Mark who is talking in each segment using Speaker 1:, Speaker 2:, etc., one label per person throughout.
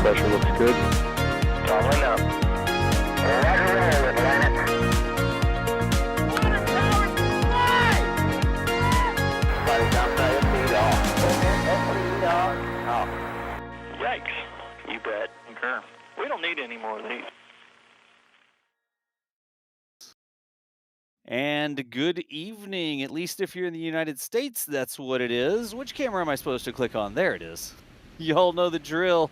Speaker 1: pressure looks good.
Speaker 2: Following up. Roger and roll with Atlantic. Flight outside of speed off.
Speaker 3: Yikes. You bet. Concur. We don't need any more of these.
Speaker 4: And good evening, at least if you're in the United States, that's what it is. Which camera am I supposed to click on? There it is. Y'all know the drill.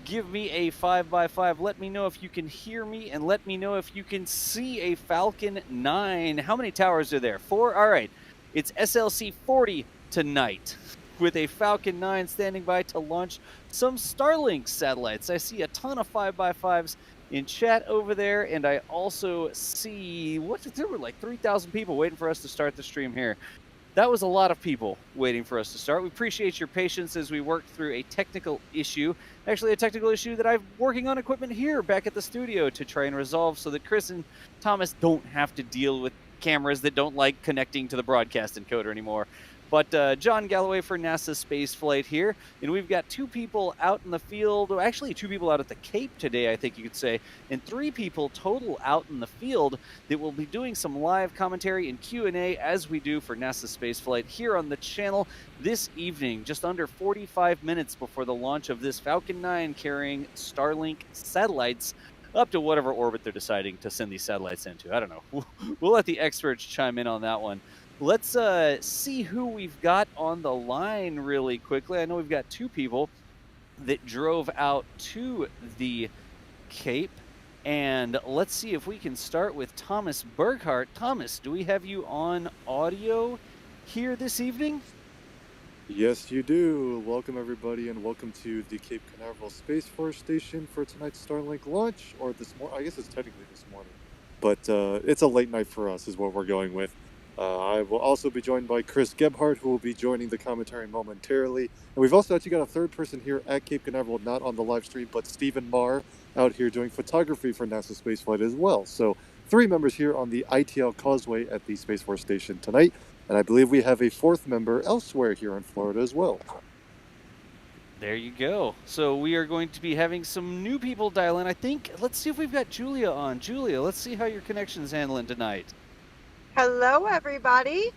Speaker 4: Give me a 5x5. Let me know if you can hear me, and let me know if you can see a Falcon 9. How many towers are there? 4? All right. It's SLC 40 tonight, with a Falcon 9 standing by to launch some Starlink satellites. I see a ton of 5x5s in chat over there, and I also see there were like 3,000 people waiting for us to start the stream here. That was a lot of people waiting for us to start. We appreciate your patience as we work through a technical issue. Actually, a technical issue that I'm working on equipment here back at the studio to try and resolve so that Chris and Thomas don't have to deal with cameras that don't like connecting to the broadcast encoder anymore. But John Galloway for NASASpaceflight here, and we've got 2 people out in the field, or actually 2 people out at the Cape today, I think you could say, and 3 people total out in the field that will be doing some live commentary and Q&A as we do for NASASpaceflight here on the channel this evening, just under 45 minutes before the launch of this Falcon 9 carrying Starlink satellites up to whatever orbit they're deciding to send these satellites into. I don't know. We'll let the experts chime in on that one. Let's see who we've got on the line really quickly. I know we've got 2 people that drove out to the Cape. And let's see if we can start with Thomas Burkhart. Thomas, do we have you on audio here this evening?
Speaker 5: Yes, you do. Welcome, everybody, and welcome to the Cape Canaveral Space Force Station for tonight's Starlink launch, or this morning. I guess it's technically this morning, but it's a late night for us is what we're going with. I will also be joined by Chris Gebhardt, who will be joining the commentary momentarily. And we've also actually got a third person here at Cape Canaveral, not on the live stream, but Stephen Marr out here doing photography for NASA Spaceflight as well. So 3 members here on the ITL Causeway at the Space Force Station tonight. And I believe we have a 4th member elsewhere here in Florida as well.
Speaker 4: There you go. So we are going to be having some new people dial in. I think, let's see if we've got Julia on. Julia, let's see how your connection's handling tonight.
Speaker 6: Hello, everybody.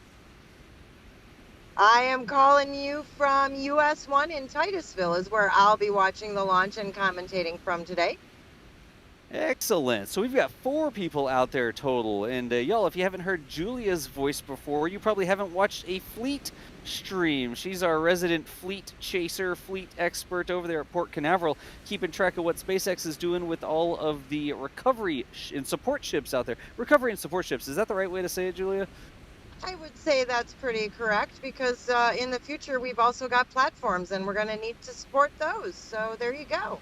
Speaker 6: I am calling you from US 1 in Titusville, is where I'll be watching the launch and commentating from today.
Speaker 4: Excellent. So we've got 4 people out there total. And y'all, if you haven't heard Julia's voice before, you probably haven't watched a fleet stream. She's our resident fleet chaser, fleet expert over there at Port Canaveral, keeping track of what SpaceX is doing with all of the recovery and support ships out there. Recovery and support ships, is that the right way to say it, Julia?
Speaker 6: I would say that's pretty correct, because in the future we've also got platforms and we're going to need to support those. So there you go.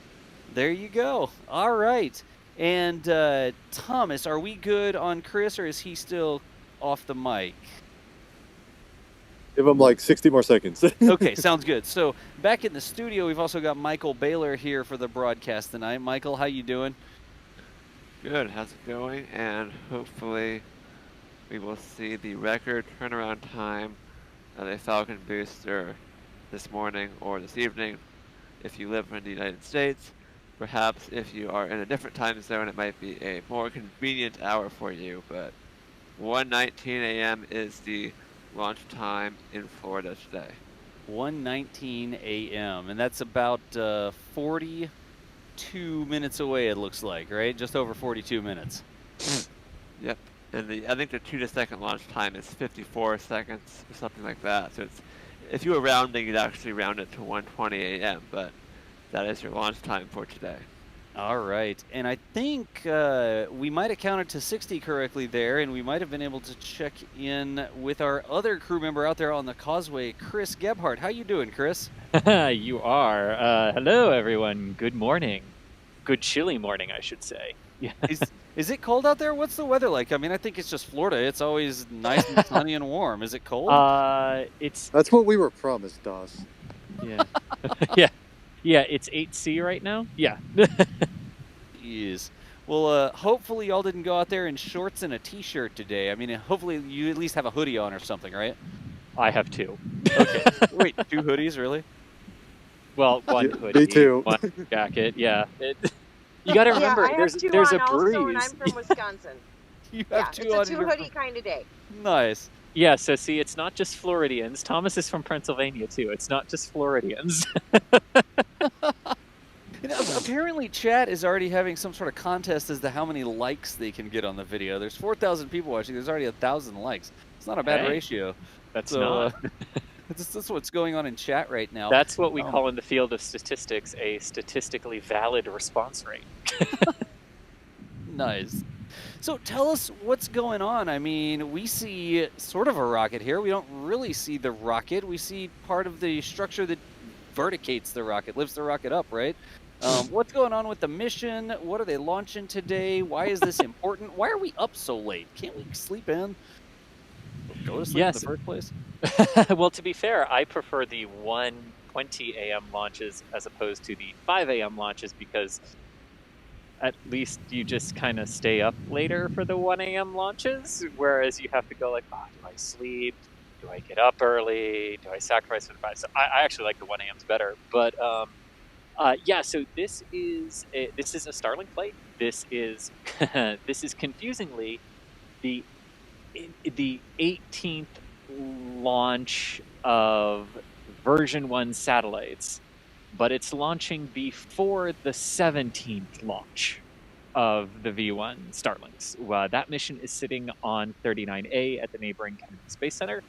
Speaker 4: There you go. All right. And Thomas, are we good on Chris, or is he still off the mic?
Speaker 5: Give him like 60 more seconds.
Speaker 4: Okay, sounds good. So back in the studio, we've also got Michael Baylor here for the broadcast tonight. Michael, how you doing?
Speaker 7: Good. How's it going? And hopefully we will see the record turnaround time of a Falcon booster this morning or this evening if you live in the United States. Perhaps if you are in a different time zone, it might be a more convenient hour for you, but 1:19 a.m. is the launch time in Florida today.
Speaker 4: 1:19 a.m. And that's about 42 minutes away, it looks like, right? Just over 42 minutes.
Speaker 7: Yep. And I think the 2-second launch time is 54 seconds or something like that. So it's, if you were rounding, you'd actually round it to 1:20 a.m., but that is your launch time for today.
Speaker 4: All right. And I think we might have counted to 60 correctly there, and we might have been able to check in with our other crew member out there on the causeway, Chris Gebhardt. How you doing, Chris?
Speaker 1: You are. Hello, everyone. Good morning. Good chilly morning, I should say. Yeah.
Speaker 4: Is it cold out there? What's the weather like? I mean, I think it's just Florida. It's always nice and sunny and warm. Is it cold?
Speaker 5: That's what we were promised, Doss.
Speaker 1: Yeah. Yeah. Yeah, it's 8C right now. Yeah.
Speaker 4: Jeez. Well, hopefully y'all didn't go out there in shorts and a t-shirt today. I mean, hopefully you at least have a hoodie on or something, right?
Speaker 1: I have 2.
Speaker 4: Okay. Wait, 2 hoodies, really?
Speaker 1: Well, one
Speaker 5: Yeah,
Speaker 1: hoodie,
Speaker 5: me too.
Speaker 1: one jacket. Yeah. You got to
Speaker 6: Yeah,
Speaker 1: remember,
Speaker 6: I have two
Speaker 1: there's
Speaker 6: on
Speaker 1: a
Speaker 6: also, and
Speaker 1: breeze.
Speaker 6: I'm from Wisconsin.
Speaker 4: You
Speaker 6: Yeah,
Speaker 4: have two
Speaker 6: it's a
Speaker 4: on and
Speaker 6: two
Speaker 4: you're
Speaker 6: hoodie kind of day.
Speaker 4: nice.
Speaker 1: Yeah, so see, it's not just Floridians. Thomas is from Pennsylvania too. It's not just Floridians.
Speaker 4: You know, apparently, chat is already having some sort of contest as to how many likes they can get on the video. There's 4,000 people watching. There's already 1,000 likes. It's not a bad
Speaker 1: Hey,
Speaker 4: ratio.
Speaker 1: That's
Speaker 4: So
Speaker 1: not.
Speaker 4: that's what's going on in chat right now.
Speaker 1: That's what we
Speaker 4: Um,
Speaker 1: call in the field of statistics a statistically valid response rate.
Speaker 4: Nice. So tell us what's going on. I mean, we see sort of a rocket here. We don't really see the rocket. We see part of the structure that verticates the rocket, lifts the rocket up, right? What's going on with the mission? What are they launching today? Why is this important? Why are we up so late? Can't we sleep in? Go to sleep
Speaker 1: Yes.
Speaker 4: in the first place?
Speaker 1: Well, to be fair, I prefer the 1:20 a.m. launches as opposed to the 5 a.m. launches because at least you just kind of stay up later for the 1 a.m. launches, whereas you have to go like, oh, do I sleep? Do I get up early? Do I sacrifice for the 5? So I actually like the 1 a.m.s better. But yeah, so this is a Starlink flight. This is this is confusingly the 18th launch of version 1 satellites, but it's launching before the 17th launch of the V1 Starlinks. That mission is sitting on 39A at the neighboring Kennedy Space Center.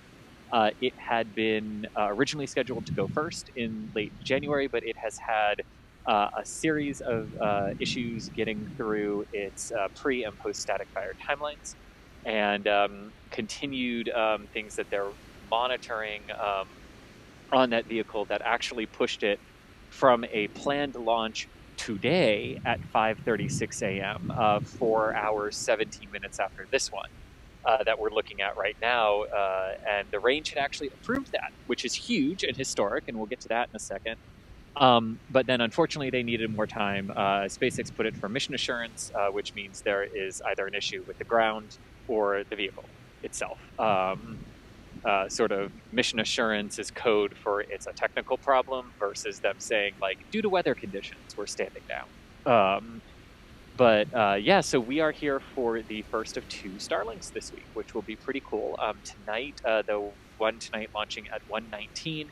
Speaker 1: It had been originally scheduled to go first in late January, but it has had a series of issues getting through its pre- and post-static fire timelines, and continued things that they're monitoring on that vehicle that actually pushed it from a planned launch today at 5:36 a.m., 4 hours, 17 minutes after this one that we're looking at right now. And the range had actually approved that, which is huge and historic, and we'll get to that in a second. But then, unfortunately, they needed more time. SpaceX put it for mission assurance, which means there is either an issue with the ground or the vehicle itself. Sort of mission assurance is code for it's a technical problem versus them saying, like, due to weather conditions, we're standing down. But yeah, so we are here for the first of 2 Starlinks this week, which will be pretty cool. Tonight, the one tonight launching at 1:19.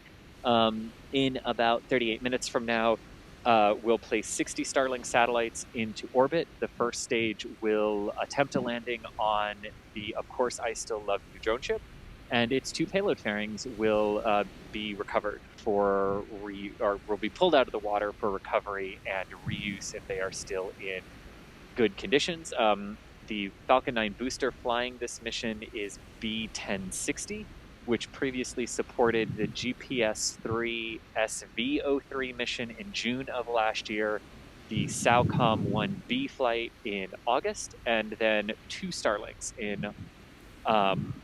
Speaker 1: In about 38 minutes from now, we'll place 60 Starlink satellites into orbit. The first stage will attempt a landing on the Of Course I Still Love You drone ship, and its 2 payload fairings will be recovered or will be pulled out of the water for recovery and reuse if they are still in good conditions. The Falcon 9 booster flying this mission is B1060, which previously supported the GPS-3 SV03 mission in June of last year, the SAOCOM 1B flight in August, and then 2 Starlinks in, and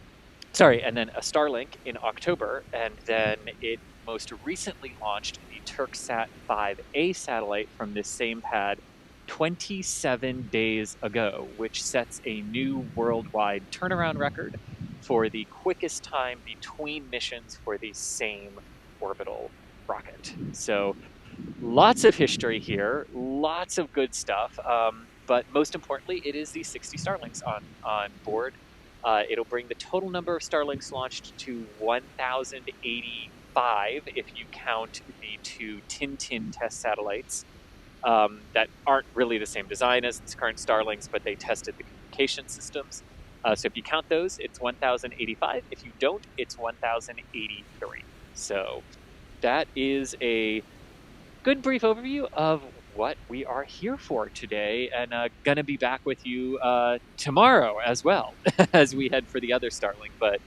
Speaker 1: then a Starlink in October, and then it most recently launched the Turksat 5A satellite from this same pad 27 days ago, which sets a new worldwide turnaround record for the quickest time between missions for the same orbital rocket. So lots of history here, lots of good stuff, but most importantly, it is the 60 Starlinks on board. It'll bring the total number of Starlinks launched to 1,085 if you count the 2 Tintin test satellites that aren't really the same design as its current Starlinks, but they tested the communication systems. So if you count those, it's 1,085. If you don't, it's 1,083. So that is a good brief overview of what we are here for today, and gonna be back with you tomorrow as well as we head for the other Starlink. But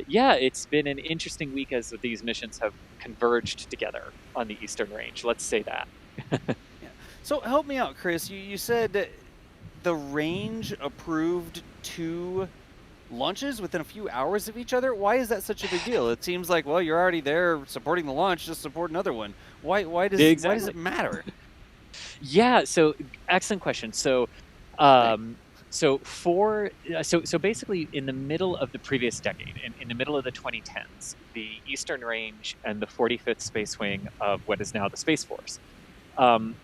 Speaker 1: yeah, it's been an interesting week as these missions have converged together on the Eastern Range. Let's say that.
Speaker 4: Yeah. So help me out, Chris. You said that the range approved 2 launches within a few hours of each other. Why is that such a big deal? It seems like, well, you're already there supporting the launch, just support another one. Why does it matter?
Speaker 1: Yeah, so excellent question. So So basically, in the middle of the previous decade, in the middle of the 2010s, the Eastern Range and the 45th Space Wing of what is now the Space Force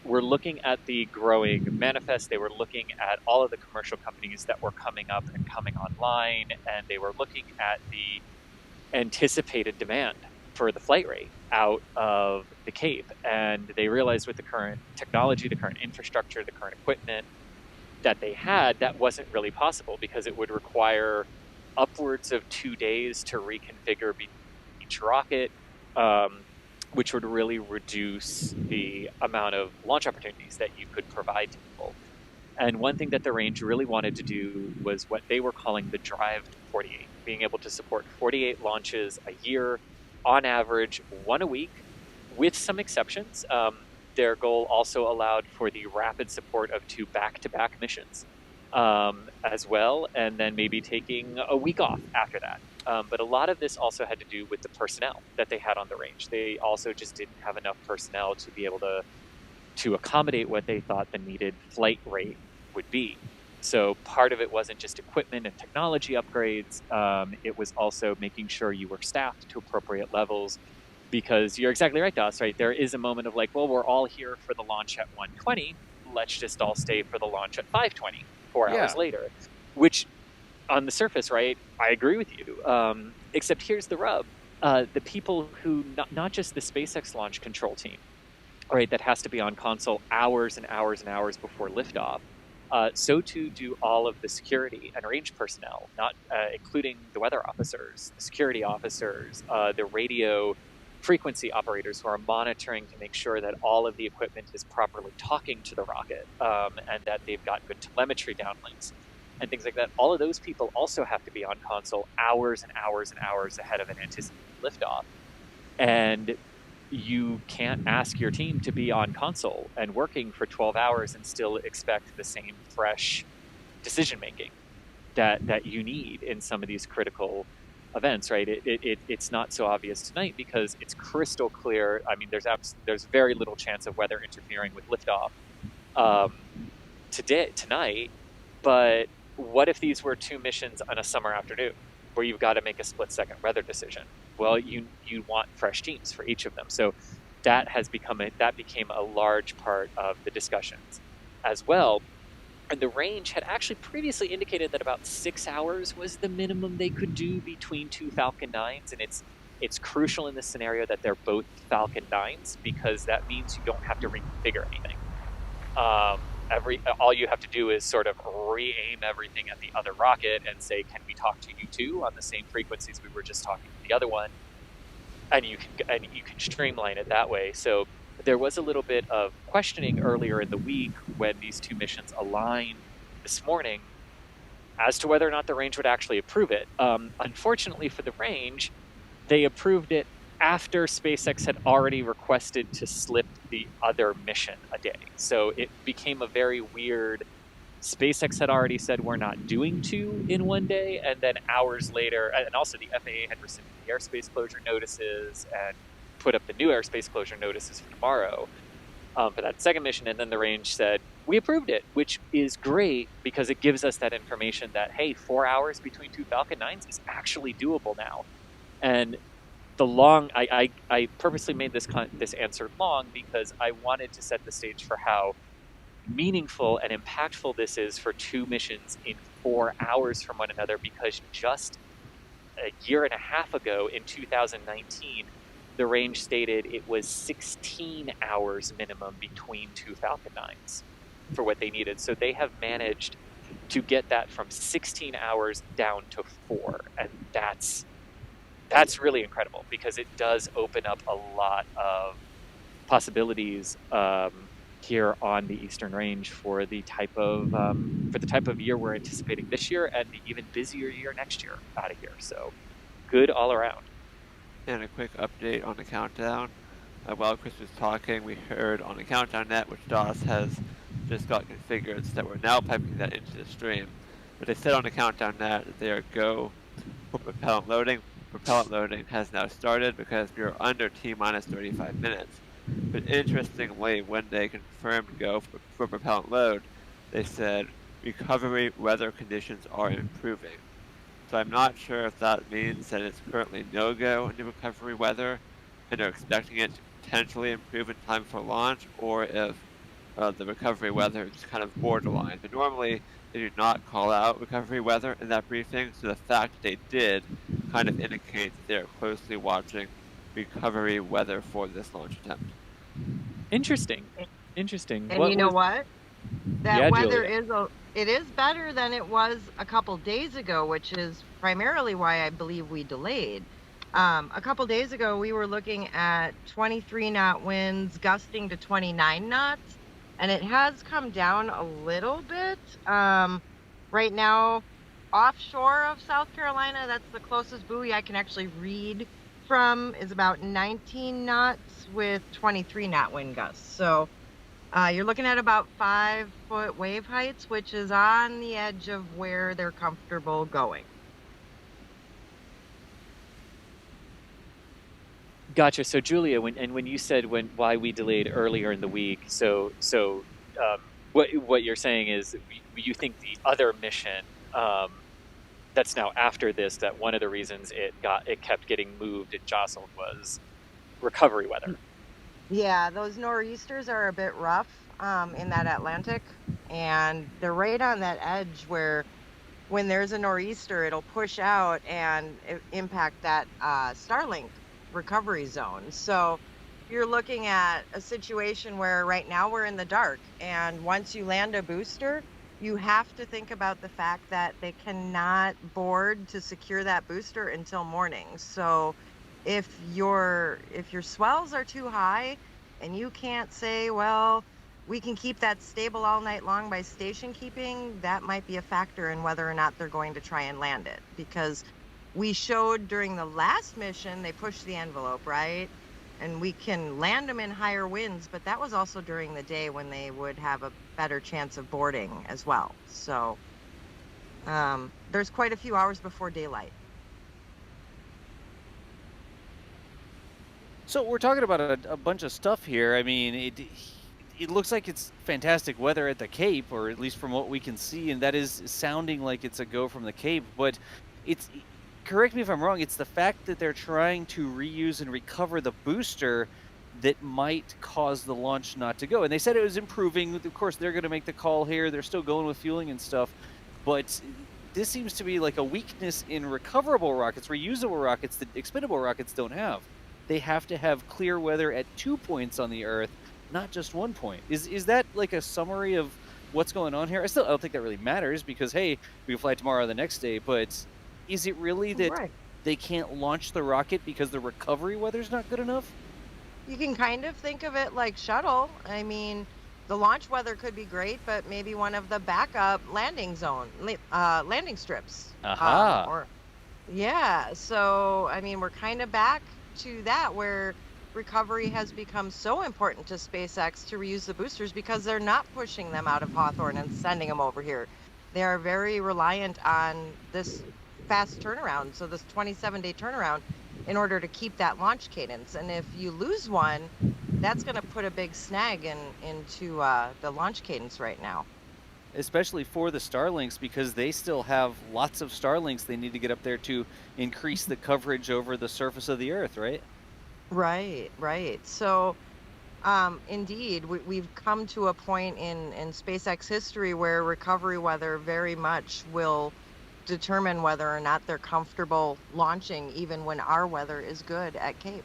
Speaker 1: were looking at the growing manifest. They were looking at all of the commercial companies that were coming up and coming online, and they were looking at the anticipated demand for the flight rate out of the Cape. And they realized with the current technology, the current infrastructure, the current equipment that they had, that wasn't really possible because it would require upwards of 2 days to reconfigure each rocket, which would really reduce the amount of launch opportunities that you could provide to people. And one thing that the range really wanted to do was what they were calling the Drive to 48, being able to support 48 launches a year, on average, 1 a week, with some exceptions. Their goal also allowed for the rapid support of 2 back-to-back missions as well, and then maybe taking a week off after that. But a lot of this also had to do with the personnel that they had on the range. They also just didn't have enough personnel to be able to accommodate what they thought the needed flight rate would be. So part of it wasn't just equipment and technology upgrades. It was also making sure you were staffed to appropriate levels, because you're exactly right, Das, right? There is a moment of like, well, we're all here for the launch at 1:20. Let's just all stay for the launch at 5:20, 4 hours later, which on the surface, right, I agree with you. Except here's the rub. The people who, not just the SpaceX launch control team, right, that has to be on console hours and hours and hours before liftoff, so too do all of the security and range personnel, not including the weather officers, the security officers, the radio frequency operators who are monitoring to make sure that all of the equipment is properly talking to the rocket, and that they've got good telemetry downlinks and things like that. All of those people also have to be on console hours and hours and hours ahead of an anticipated liftoff. And you can't ask your team to be on console and working for 12 hours and still expect the same fresh decision making that you need in some of these critical events, right? It's not so obvious tonight because it's crystal clear. I mean, there's very little chance of weather interfering with liftoff tonight. But what if these were 2 missions on a summer afternoon where you've got to make a split-second weather decision? Well, you want fresh teams for each of them. So that became a large part of the discussions as well. And the range had actually previously indicated that about 6 hours was the minimum they could do between 2 Falcon 9s, and it's crucial in this scenario that they're both Falcon 9s, because that means you don't have to reconfigure anything. All you have to do is sort of re-aim everything at the other rocket and say, can we talk to you too on the same frequencies we were just talking to the other one? And you can streamline it that way. So there was a little bit of questioning earlier in the week when these 2 missions aligned this morning as to whether or not the range would actually approve it. Unfortunately for the range, they approved it after SpaceX had already requested to slip the other mission a day. So it became a very weird. SpaceX had already said we're not doing 2 in 1 day, and then hours later, and also the FAA had rescinded the airspace closure notices and put up the new airspace closure notices for tomorrow for that second mission, and then the range said, we approved it, which is great because it gives us that information that, hey, 4 hours between 2 Falcon 9s is actually doable now. And I purposely made this answer long because I wanted to set the stage for how meaningful and impactful this is for 2 missions in 4 hours from one another, because just a year and a half ago in 2019, the range stated it was 16 hours minimum between 2 Falcon 9s for what they needed. So they have managed to get that from 16 hours down to 4, and that's really incredible because it does open up a lot of possibilities here on the Eastern Range for the type of year we're anticipating this year, and the even busier year next year out of here. So good all around.
Speaker 7: And a quick update on the countdown. While Chris was talking, we heard on the countdown net, which DOS has just got configured, so that we're now piping that into the stream. But they said on the countdown net that they are go for propellant loading. Propellant loading has now started because we are under T-minus 35 minutes. But interestingly, when they confirmed go for propellant load, they said recovery weather conditions are improving. So I'm not sure if that means that it's currently no-go into recovery weather and are expecting it to potentially improve in time for launch, or if the recovery weather is kind of borderline. But normally they do not call out recovery weather in that briefing, so the fact that they did kind of indicates that they're closely watching recovery weather for this launch attempt.
Speaker 1: Interesting. Interesting.
Speaker 6: And you know what? That
Speaker 1: Yeah,
Speaker 6: weather
Speaker 1: Julia.
Speaker 6: it is better than it was a couple days ago, which is primarily why I believe we delayed. A couple days ago, we were looking at 23 knot winds gusting to 29 knots, and it has come down a little bit. Right now, offshore of South Carolina, that's the closest buoy I can actually read from, is about 19 knots with 23 knot wind gusts. So you're looking at about 5-foot wave heights, which is on the edge of where they're comfortable going.
Speaker 1: Gotcha. So Julia, when you said why we delayed earlier in the week, what you're saying is you think the other mission that's now after this, that one of the reasons it kept getting moved and jostled was recovery weather.
Speaker 6: Yeah, those nor'easters are a bit rough in that Atlantic, and they're right on that edge where when there's a nor'easter, it'll push out and impact that Starlink recovery zone. So you're looking at a situation where right now we're in the dark, and once you land a booster, you have to think about the fact that they cannot board to secure that booster until morning. So if your swells are too high and you can't say, well, we can keep that stable all night long by station keeping, that might be a factor in whether or not they're going to try and land it. Because we showed during the last mission, they pushed the envelope, right? And we can land them in higher winds, but that was also during the day when they would have a better chance of boarding as well. So there's quite a few hours before daylight.
Speaker 4: So we're talking about a bunch of stuff here. I mean, it looks like it's fantastic weather at the Cape, or at least from what we can see, and that is sounding like it's a go from the Cape. But it's, correct me if I'm wrong, it's the fact that they're trying to reuse and recover the booster that might cause the launch not to go. And they said it was improving. Of course, they're going to make the call here. They're still going with fueling and stuff. But this seems to be like a weakness in recoverable rockets, reusable rockets that expendable rockets don't have. They have to have clear weather at 2 points on the Earth, not just 1 point. Is that like a summary of what's going on here? I don't think that really matters, because, hey, we can fly tomorrow or the next day. But is it really that they can't launch the rocket because the recovery weather's not good enough?
Speaker 6: You can kind of think of it like shuttle. I mean, the launch weather could be great, but maybe one of the backup landing strips.
Speaker 4: Aha.
Speaker 6: Yeah, so, I mean, we're kind of back to that, where recovery has become so important to SpaceX to reuse the boosters, because they're not pushing them out of Hawthorne and sending them over here. They are very reliant on this fast turnaround, so this 27-day turnaround, in order to keep that launch cadence. And if you lose one, that's going to put a big snag into the launch cadence right now.
Speaker 4: Especially for the Starlinks, because they still have lots of Starlinks they need to get up there to increase the coverage over the surface of the Earth, right?
Speaker 6: Right. So, indeed, we've come to a point in SpaceX history where recovery weather very much will determine whether or not they're comfortable launching, even when our weather is good at Cape.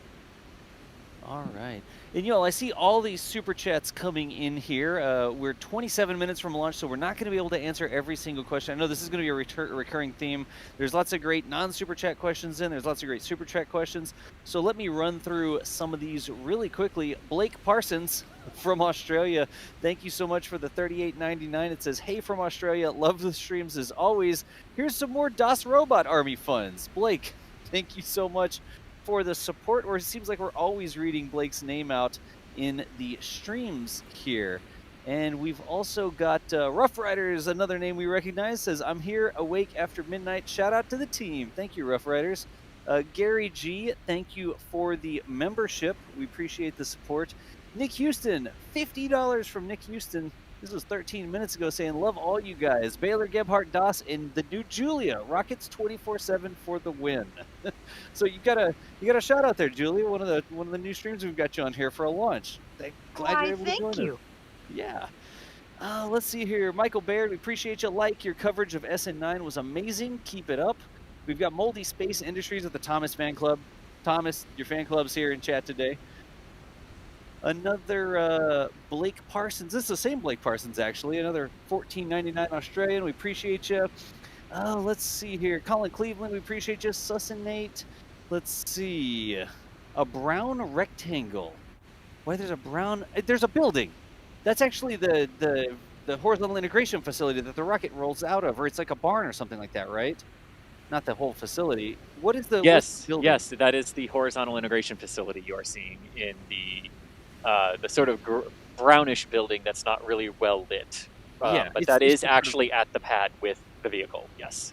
Speaker 4: All right. And, I see all these super chats coming in here. We're 27 minutes from launch, so we're not going to be able to answer every single question. I know this is going to be a recurring theme. There's lots of great non-super chat questions in. There's lots of great super chat questions. So let me run through some of these really quickly. Blake Parsons from Australia, thank you so much for the $38.99. It says, hey from Australia, love the streams as always. Here's some more DOS Robot Army funds. Blake, thank you so much for the support, or it seems like we're always reading Blake's name out in the streams here. And we've also got Rough Riders, another name we recognize, says, I'm here awake after midnight. Shout out to the team. Thank you, Rough Riders. Gary G, thank you for the membership. We appreciate the support. Nick Houston, $50 from Nick Houston. This was 13 minutes ago saying, love all you guys. Baylor, Gebhardt, Doss, and the new Julia. Rockets 24/7 for the win. So you got a shout out there, Julia. One of the new streams we've got you on here for a launch. Glad you're able to join us. Yeah. Let's see here. Michael Baird, we appreciate you. Your coverage of SN9 was amazing. Keep it up. We've got Moldy Space Industries at the Thomas fan club. Thomas, your fan club's here in chat today. Another Blake Parsons. This is the same Blake Parsons, actually. Another $14.99 Australian. We appreciate you. Let's see here. Colin Cleveland, we appreciate you. Sussinate. Let's see. A brown rectangle. Why there's a brown... There's a building. That's actually the horizontal integration facility that the rocket rolls out of, or it's like a barn or something like that, right? Not the whole facility. What is the
Speaker 1: Yes,
Speaker 4: building?
Speaker 1: yes, that is the horizontal integration facility you are seeing in the sort of brownish building that's not really well lit. But that is actually at the pad with the vehicle, yes.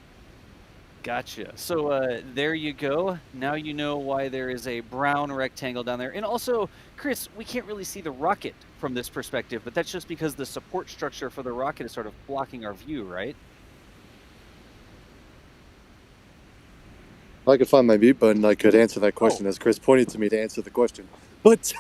Speaker 4: Gotcha. So there you go. Now you know why there is a brown rectangle down there. And also, Chris, we can't really see the rocket from this perspective, but that's just because the support structure for the rocket is sort of blocking our view, right?
Speaker 5: If I could find my mute button, I could answer that question as Chris pointed to me to answer the question. But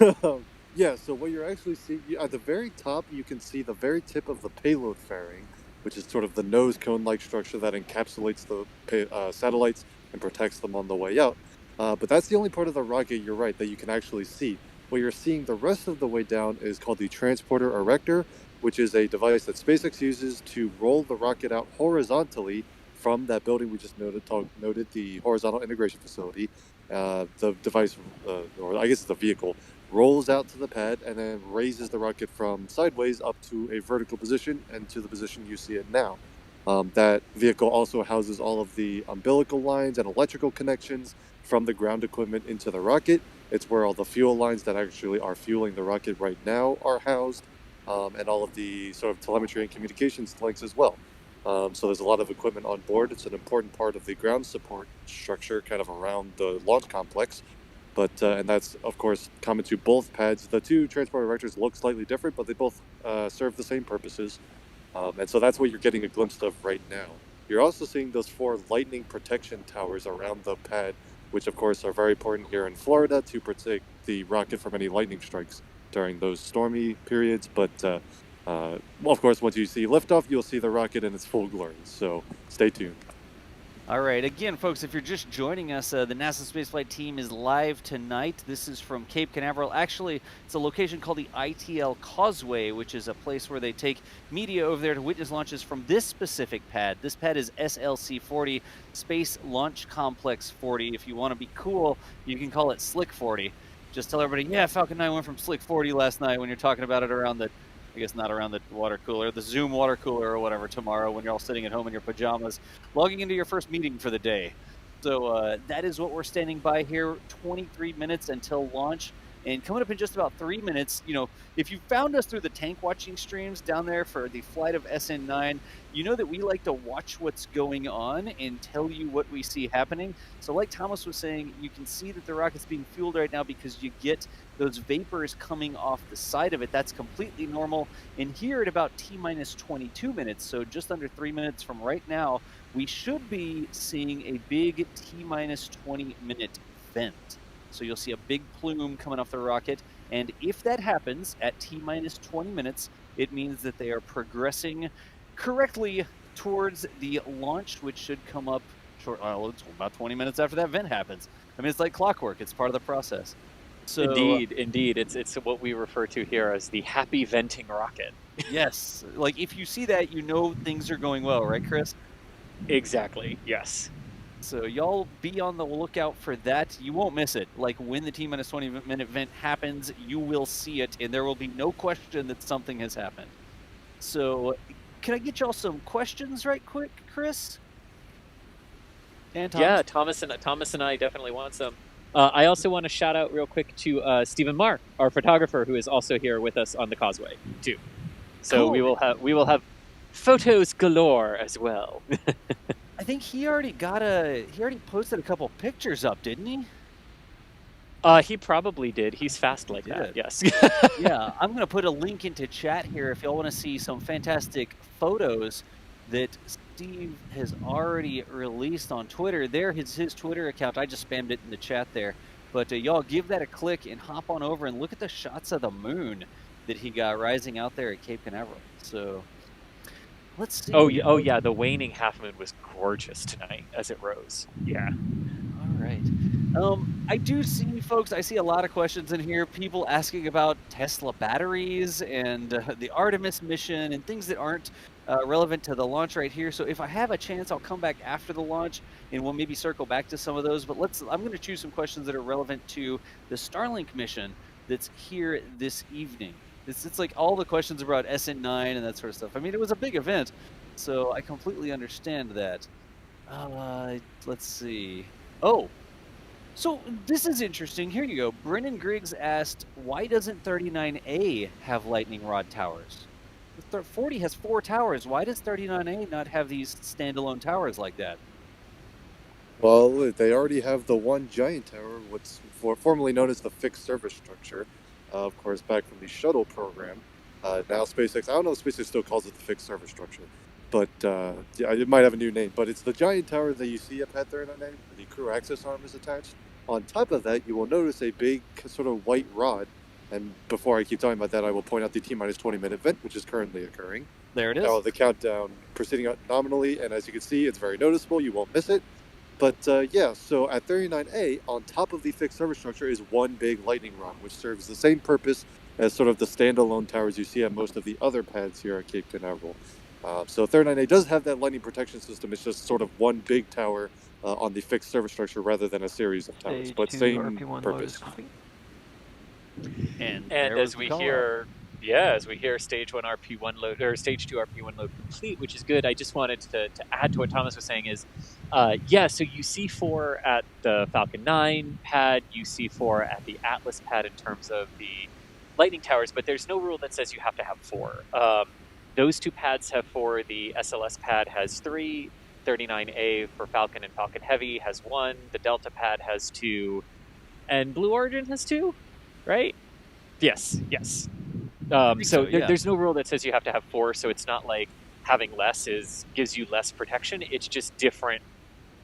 Speaker 5: yeah, so what you're actually seeing, at the very top, you can see the very tip of the payload fairing, which is sort of the nose cone-like structure that encapsulates the satellites and protects them on the way out. But that's the only part of the rocket, you're right, that you can actually see. What you're seeing the rest of the way down is called the transporter erector, which is a device that SpaceX uses to roll the rocket out horizontally from that building we just noted, the horizontal integration facility. The device, or I guess it's the vehicle, rolls out to the pad and then raises the rocket from sideways up to a vertical position and to the position you see it now. That vehicle also houses all of the umbilical lines and electrical connections from the ground equipment into the rocket. It's where all the fuel lines that actually are fueling the rocket right now are housed, and all of the sort of telemetry and communications links as well. So there's a lot of equipment on board. It's an important part of the ground support structure kind of around the launch complex. But and that's, of course, common to both pads. The two transport erectors look slightly different, but they both serve the same purposes. And so that's what you're getting a glimpse of right now. You're also seeing those 4 lightning protection towers around the pad, which, of course, are very important here in Florida to protect the rocket from any lightning strikes during those stormy periods. But, well, of course, once you see liftoff, you'll see the rocket in its full glory. So stay tuned.
Speaker 4: All right. Again, folks, if you're just joining us, the NASA Spaceflight team is live tonight. This is from Cape Canaveral. Actually, it's a location called the ITL Causeway, which is a place where they take media over there to witness launches from this specific pad. This pad is SLC 40, Space Launch Complex 40. If you want to be cool, you can call it Slick 40. Just tell everybody, yeah, Falcon 9 went from Slick 40 last night when you're talking about it around the, I guess not around the water cooler, the Zoom water cooler or whatever tomorrow when you're all sitting at home in your pajamas, logging into your first meeting for the day. So that is what we're standing by here, 23 minutes until launch. And coming up in just about 3 minutes, you know, if you found us through the tank watching streams down there for the flight of SN9, you know that we like to watch what's going on and tell you what we see happening. So like Thomas was saying, you can see that the rocket's being fueled right now because you get those vapors coming off the side of it. That's completely normal. And here at about T-minus 22 minutes, so just under 3 minutes from right now, we should be seeing a big T-minus 20-minute vent. So you'll see a big plume coming off the rocket. And if that happens at T-minus 20 minutes, it means that they are progressing correctly towards the launch, which should come up short, it's about 20 minutes after that vent happens. I mean, it's like clockwork. It's part of the process. So,
Speaker 1: Indeed. It's what we refer to here as the happy venting rocket.
Speaker 4: Yes. Like, if you see that, you know things are going well, right, Chris?
Speaker 1: Exactly, yes.
Speaker 4: So y'all be on the lookout for that. You won't miss it. Like, when the T-minus 20-minute event happens, you will see it, and there will be no question that something has happened. So can I get y'all some questions right quick, Chris? And Thomas?
Speaker 1: Yeah, Thomas and I definitely want some. I also want to shout out real quick to Stephen Marr, our photographer, who is also here with us on the causeway too. So
Speaker 4: cool.
Speaker 1: we will have photos galore as well.
Speaker 4: I think he already posted a couple pictures up, didn't he?
Speaker 1: He probably did. He's fast like that.
Speaker 4: did.
Speaker 1: Yes.
Speaker 4: Yeah, I'm going to put a link into chat here if y'all want to see some fantastic photos that Steve has already released on Twitter. There is his Twitter account. I just spammed it in the chat there. But y'all give that a click and hop on over and look at the shots of the moon that he got rising out there at Cape Canaveral. So let's see.
Speaker 1: Oh yeah. The waning half moon was gorgeous tonight as it rose. Yeah.
Speaker 4: All right. I do see, folks, I see a lot of questions in here. People asking about Tesla batteries and the Artemis mission and things that aren't relevant to the launch right here. So if I have a chance, I'll come back after the launch and we'll maybe circle back to some of those. But I'm going to choose some questions that are relevant to the Starlink mission that's here this evening. It's like all the questions about Ascent 9 and that sort of stuff. I mean, it was a big event, so I completely understand that. Let's see. Oh, so this is interesting. Here you go. Brennan Griggs asked, why doesn't 39A have lightning rod towers? 40 has 4 towers. Why does 39A not have these standalone towers like that?
Speaker 5: Well, they already have the one giant tower, what's formerly known as the fixed service structure, of course, back from the shuttle program. Now SpaceX, I don't know if SpaceX still calls it the fixed service structure, but yeah, it might have a new name. But it's the giant tower that you see at Pad 39A, where the crew access arm is attached. On top of that, you will notice a big sort of white rod. And before I keep talking about that, I will point out the T-minus 20-minute event, which is currently occurring.
Speaker 4: There it is.
Speaker 5: Now, the countdown proceeding out nominally, and as you can see, it's very noticeable. You won't miss it. But yeah, so at 39A, on top of the fixed service structure is one big lightning rod, which serves the same purpose as sort of the standalone towers you see at most of the other pads here at Cape Canaveral. So 39A does have that lightning protection system. It's just sort of one big tower on the fixed service structure rather than a series of towers,
Speaker 3: Stage
Speaker 5: but
Speaker 3: 2
Speaker 5: same
Speaker 3: RP1 load
Speaker 5: purpose.
Speaker 3: is complete.
Speaker 4: And
Speaker 1: as we hear stage 1 RP1 load or stage 2 RP1 load complete, which is good. I just wanted to add to what Thomas was saying is, so you see 4 at the Falcon 9 pad, you see 4 at the Atlas pad in terms of the lightning towers, but there's no rule that says you have to have 4. Those 2 pads have 4. The SLS pad has 3. 39A for Falcon and Falcon Heavy has 1. The Delta pad has 2, and Blue Origin has 2, right? Yes. So
Speaker 4: yeah.
Speaker 1: there's no rule that says you have to have 4, so it's not like having less gives you less protection. It's just different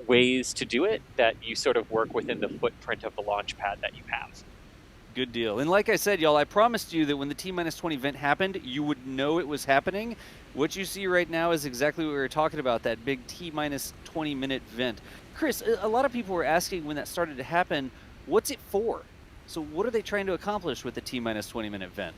Speaker 1: ways to do it that you sort of work within the footprint of the launch pad that you have.
Speaker 4: Good deal. And like I said, y'all, I promised you that when the T-minus 20 event happened, you would know it was happening. What you see right now is exactly what we were talking about, that big T-minus 20-minute event. Chris, a lot of people were asking when that started to happen, what's it for? So what are they trying to accomplish with the T-minus 20-minute event?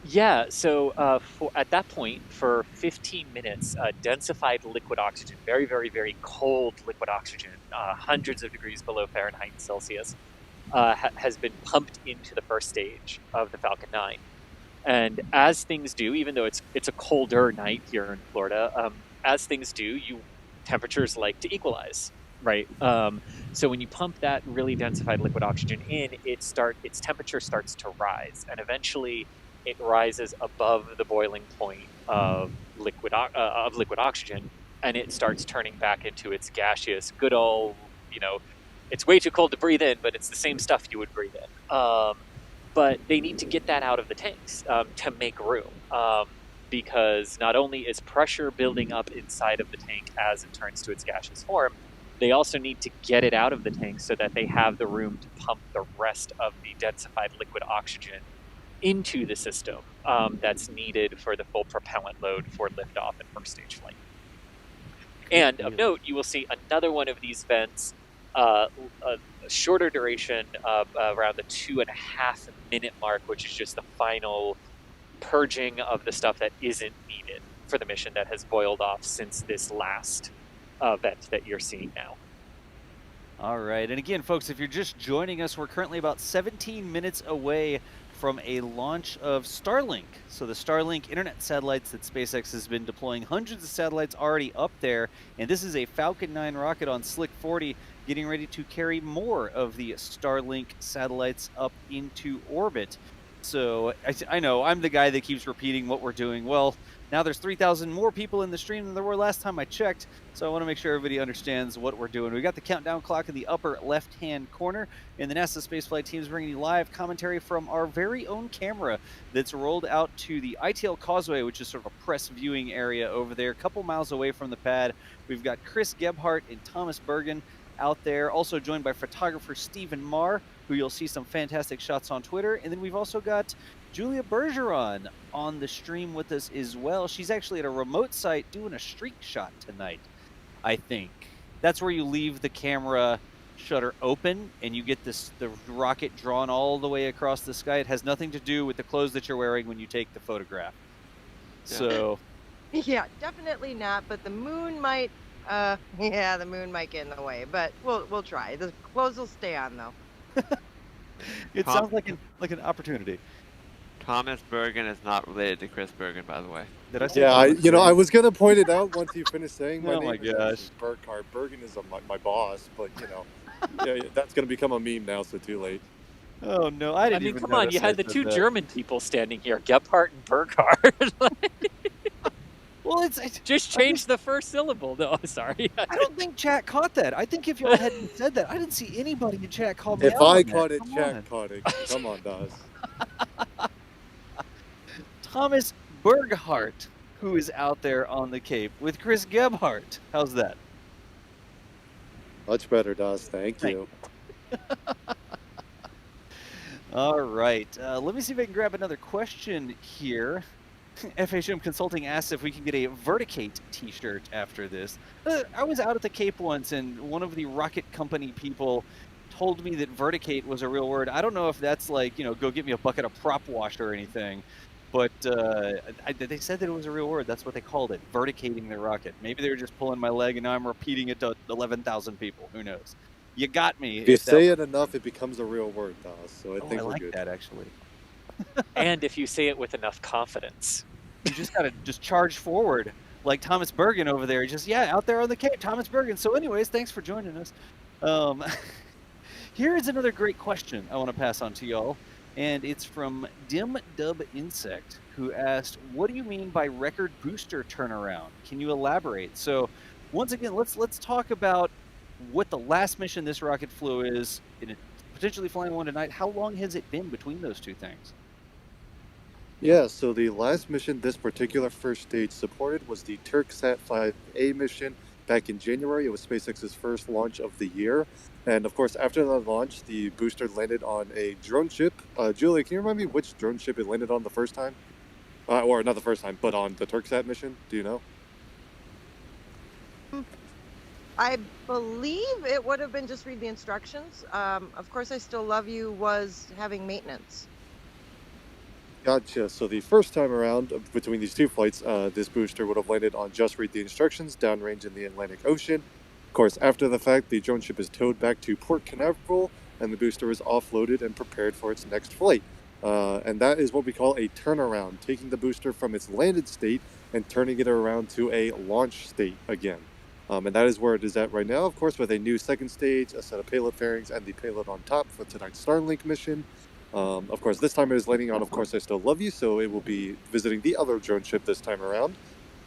Speaker 1: Yeah, so at that point, for 15 minutes, densified liquid oxygen, very, very, very cold liquid oxygen, hundreds of degrees below Fahrenheit and Celsius, has been pumped into the first stage of the Falcon 9. And as things do, even though it's a colder night here in Florida, as things do, temperatures like to equalize, right? So when you pump that really densified liquid oxygen in, its temperature starts to rise, and eventually it rises above the boiling point of liquid oxygen, and it starts turning back into its gaseous, good old, it's way too cold to breathe in, but it's the same stuff you would breathe in. But they need to get that out of the tanks to make room, because not only is pressure building up inside of the tank as it turns to its gaseous form, they also need to get it out of the tank so that they have the room to pump the rest of the densified liquid oxygen into the system that's needed for the full propellant load for liftoff and first stage flight. And of note, you will see another one of these vents, a shorter duration of around the 2.5 minute mark, which is just the final purging of the stuff that isn't needed for the mission that has boiled off since this last vent that you're seeing now.
Speaker 4: All right, and again, folks, if you're just joining us, we're currently about 17 minutes away from a launch of Starlink. So the Starlink internet satellites that SpaceX has been deploying, hundreds of satellites already up there, and this is a Falcon 9 rocket on Slick 40 getting ready to carry more of the Starlink satellites up into orbit. So I know I'm the guy that keeps repeating what we're doing. Well, Now there's 3,000 more people in the stream than there were last time I checked, so I want to make sure everybody understands what we're doing. We got the countdown clock in the upper left-hand corner, and the NASA Spaceflight team is bringing you live commentary from our very own camera that's rolled out to the ITL Causeway, which is sort of a press viewing area over there, a couple miles away from the pad. We've got Chris Gebhardt and Thomas Bergen out there, also joined by photographer Stephen Marr, who you'll see some fantastic shots on Twitter. And then we've also got Julia Bergeron on the stream with us as well. She's actually at a remote site doing a streak shot tonight, I think. That's where you leave the camera shutter open and you get the rocket drawn all the way across the sky. It has nothing to do with the clothes that you're wearing when you take the photograph.
Speaker 7: Yeah.
Speaker 4: So
Speaker 6: Yeah, definitely not. But the moon might, the moon might get in the way. But we'll try. The clothes will stay on though.
Speaker 4: it sounds like an opportunity.
Speaker 7: Thomas Bergen is not related to Chris Bergen, by the way.
Speaker 4: Did I say
Speaker 5: Yeah,
Speaker 4: Thomas Bergen?
Speaker 5: I was gonna point it out once you finish saying my
Speaker 4: Oh
Speaker 5: name.
Speaker 4: my
Speaker 5: is
Speaker 4: gosh.
Speaker 5: actually Burkhardt. Bergen is my boss, but yeah, that's gonna become a meme now, so too late.
Speaker 4: Oh no, I didn't
Speaker 1: I mean,
Speaker 4: even
Speaker 1: come on,
Speaker 4: notice
Speaker 1: you
Speaker 4: I
Speaker 1: had the
Speaker 4: said
Speaker 1: two
Speaker 4: that.
Speaker 1: German people standing here, Gebhardt and Burkhardt.
Speaker 4: Well, it's
Speaker 1: Just change the first syllable. No, sorry.
Speaker 4: I don't think chat caught that. I think if y'all hadn't said that, I didn't see anybody in chat call me
Speaker 5: If
Speaker 4: out
Speaker 5: I
Speaker 4: on that.
Speaker 5: caught it,
Speaker 4: Come
Speaker 5: chat
Speaker 4: on.
Speaker 5: caught it. Come on, Daz.
Speaker 4: Thomas Berghardt, who is out there on the Cape with Chris Gebhardt. How's that?
Speaker 5: Much better, Daz. Thank you.
Speaker 4: All right. Let me see if I can grab another question here. FHM Consulting asks if we can get a Verticate t-shirt after this. I was out at the Cape once, and one of the rocket company people told me that Verticate was a real word. I don't know if that's like, go get me a bucket of prop wash or anything. But they said that it was a real word. That's what they called it, verticating the rocket. Maybe they were just pulling my leg, and now I'm repeating it to 11,000 people. Who knows? You got me.
Speaker 5: If you say it enough, it becomes a real word, Daz. So I think
Speaker 4: I
Speaker 5: we're
Speaker 4: like
Speaker 5: good.
Speaker 4: that, actually.
Speaker 1: And if you say it with enough confidence.
Speaker 4: You just got to just charge forward. Like Thomas Bergen over there. Just, out there on the Cape, Thomas Bergen. So anyways, thanks for joining us. Here is another great question I want to pass on to y'all. And it's from Dim Dub Insect, who asked, what do you mean by record booster turnaround? Can you elaborate? So once again, let's talk about what the last mission this rocket flew is, and potentially flying one tonight. How long has it been between those two things?
Speaker 5: Yeah, so the last mission this particular first stage supported was the TurkSat 5A mission back in January. It was SpaceX's first launch of the year. And of course, after that launch, the booster landed on a drone ship. Julia, can you remind me which drone ship it landed on the first time? Or not the first time, but on the TurkSat mission? Do you know?
Speaker 6: I believe it would have been just read the instructions. Of course, I Still Love You was having maintenance.
Speaker 5: Gotcha. So the first time around between these two flights, this booster would have landed on Just Read the Instructions downrange in the Atlantic Ocean. Of course, after the fact, the drone ship is towed back to Port Canaveral, and the booster is offloaded and prepared for its next flight. And that is what we call a turnaround, taking the booster from its landed state and turning it around to a launch state again. And that is where it is at right now, of course, with a new second stage, a set of payload fairings, and the payload on top for tonight's Starlink mission. Of course, this time it is landing on, of course, I Still Love You, so it will be visiting the other drone ship this time around.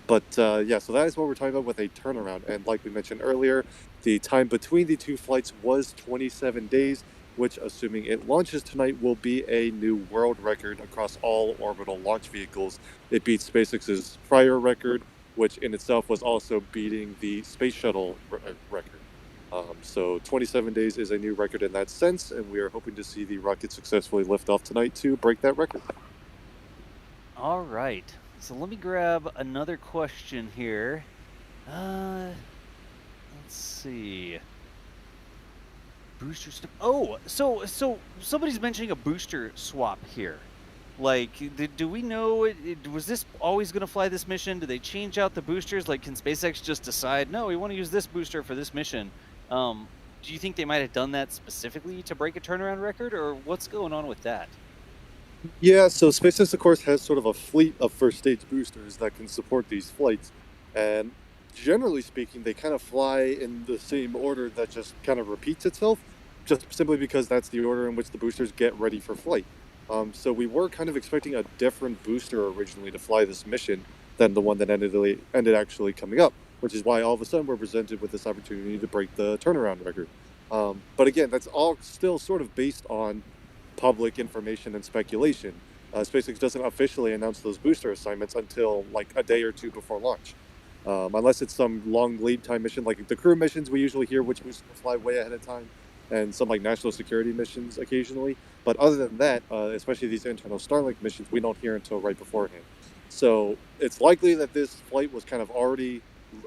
Speaker 5: But so that is what we're talking about with a turnaround. And like we mentioned earlier, the time between the two flights was 27 days, which, assuming it launches tonight, will be a new world record across all orbital launch vehicles. It beats SpaceX's prior record, which in itself was also beating the Space Shuttle record. So 27 days is a new record in that sense, and we are hoping to see the rocket successfully lift off tonight to break that record.
Speaker 4: All right. So let me grab another question here. Let's see. Booster stuff. Oh, so somebody's mentioning a booster swap here. Like, do we know, was this always going to fly this mission? Do they change out the boosters? Like, can SpaceX just decide, no, we want to use this booster for this mission? Do you think they might have done that specifically to break a turnaround record, or what's going on with that?
Speaker 5: Yeah, so SpaceX, of course, has sort of a fleet of first-stage boosters that can support these flights. And generally speaking, they kind of fly in the same order that just kind of repeats itself, just simply because that's the order in which the boosters get ready for flight. So we were kind of expecting a different booster originally to fly this mission than the one that ended actually coming up, which is why all of a sudden we're presented with this opportunity to break the turnaround record. But again, that's all still sort of based on public information and speculation. SpaceX doesn't officially announce those booster assignments until like a day or two before launch. Unless it's some long lead time mission, like the crew missions, we usually hear which boosters will fly way ahead of time, and some like national security missions occasionally. But other than that, especially these internal Starlink missions, we don't hear until right beforehand. So it's likely that this flight was kind of already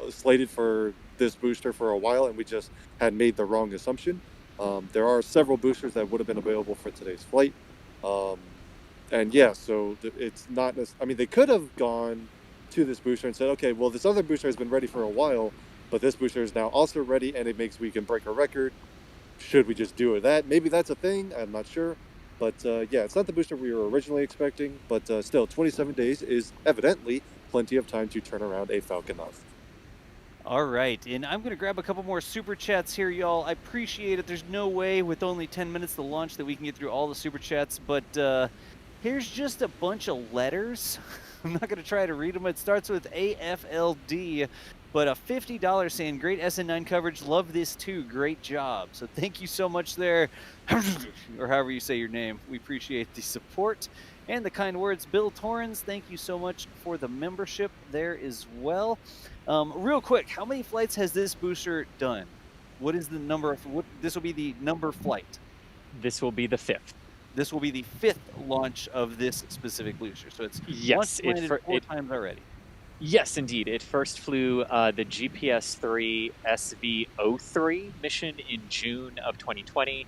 Speaker 5: slated for this booster for a while, and we just had made the wrong assumption. There are several boosters that would have been available for today's flight. And yeah, so it's not, I mean, they could have gone to this booster and said, okay, well, this other booster has been ready for a while, but this booster is now also ready, and it makes we can break a record. Should we just do that? Maybe that's a thing. I'm not sure. But yeah, it's not the booster we were originally expecting, but still, 27 days is evidently plenty of time to turn around a Falcon 9.
Speaker 4: All right, and I'm going to grab a couple more super chats here, y'all. I appreciate it. There's no way with only 10 minutes to launch that we can get through all the super chats, but here's just a bunch of letters. I'm not going to try to read them. It starts with AFLD, but a $50 saying, great SN9 coverage. Love this too. Great job. So thank you so much there, or however you say your name. We appreciate the support and the kind words. Bill Torrens, thank you so much for the membership there as well. Real quick, how many flights has this booster done? What is the number of, this will be the number flight?
Speaker 1: This will be the 5th.
Speaker 4: This will be the 5th launch of this specific booster. So it's
Speaker 1: yes,
Speaker 4: launched four times already.
Speaker 1: Yes, indeed. It first flew the GPS-3 SV-03 mission in June of 2020.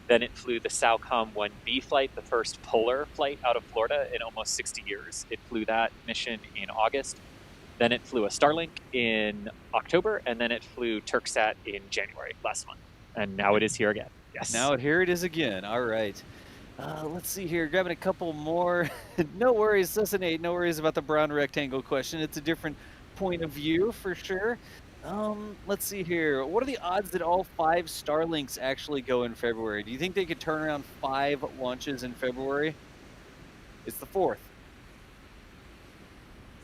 Speaker 1: Then it flew the SAOCOM-1B flight, the first polar flight out of Florida in almost 60 years. It flew that mission in August. Then it flew a Starlink in October, and then it flew Turksat in January last month. And now it is here again. Yes.
Speaker 4: Now here it is again. All right. Let's see here. Grabbing a couple more. No worries, Sussin8. No worries about the brown rectangle question. It's a different point of view for sure. Let's see here. What are the odds that all 5 Starlinks actually go in February? Do you think they could turn around 5 launches in February? It's the 4th.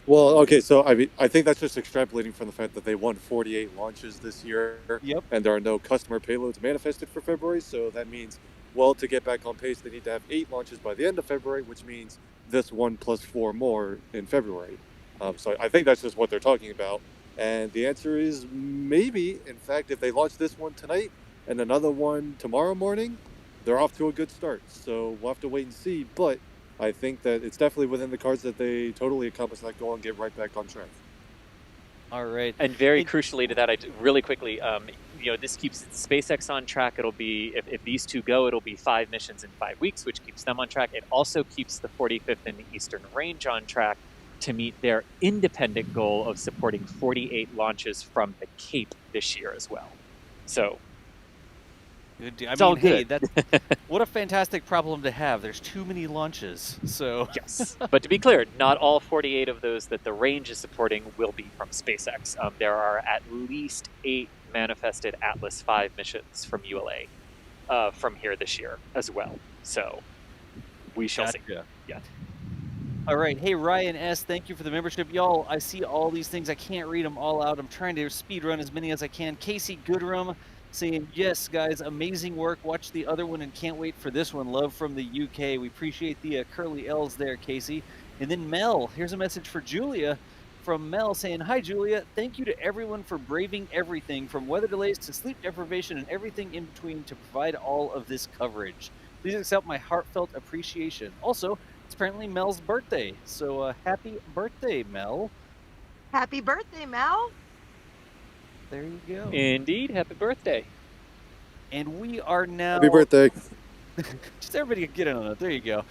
Speaker 5: Well, okay, so I mean, I think that's just extrapolating from the fact that they won 48 launches this year.
Speaker 4: Yep.
Speaker 5: And there are no customer payloads manifested for February, so that means, well, to get back on pace, they need to have 8 launches by the end of February, which means this 1 plus 4 more in February. So I think that's just what they're talking about. And the answer is maybe, in fact, if they launch this one tonight and another one tomorrow morning, they're off to a good start. So we'll have to wait and see, but I think that it's definitely within the cards that they totally accomplish that goal and get right back on track.
Speaker 4: All right.
Speaker 1: And very crucially to that, really quickly, this keeps SpaceX on track. It'll be, if these two go, it'll be 5 missions in 5 weeks, which keeps them on track. It also keeps the 45th and the Eastern Range on track to meet their independent goal of supporting 48 launches from the Cape this year as well. So
Speaker 4: it's all good. Hey, what a fantastic problem to have. There's too many launches. So
Speaker 1: yes, but to be clear, not all 48 of those that the range is supporting will be from SpaceX. There are at least 8 manifested Atlas V missions from ULA from here this year as well. So we shall see. Yeah.
Speaker 4: All right. Hey, Ryan S., thank you for the membership. Y'all, I see all these things. I can't read them all out. I'm trying to speed run as many as I can. Casey Goodrum saying, yes, guys, amazing work. Watch the other one and can't wait for this one. Love from the UK. We appreciate the curly L's there, Casey. And then Mel, here's a message for Julia from Mel saying, hi, Julia. Thank you to everyone for braving everything from weather delays to sleep deprivation and everything in between to provide all of this coverage. Please accept my heartfelt appreciation. Also, it's apparently Mel's birthday, so happy birthday, Mel.
Speaker 6: Happy birthday, Mel.
Speaker 4: There you go.
Speaker 1: Indeed, happy birthday.
Speaker 4: And we are now...
Speaker 5: Happy birthday.
Speaker 4: Just everybody get in on it. There you go.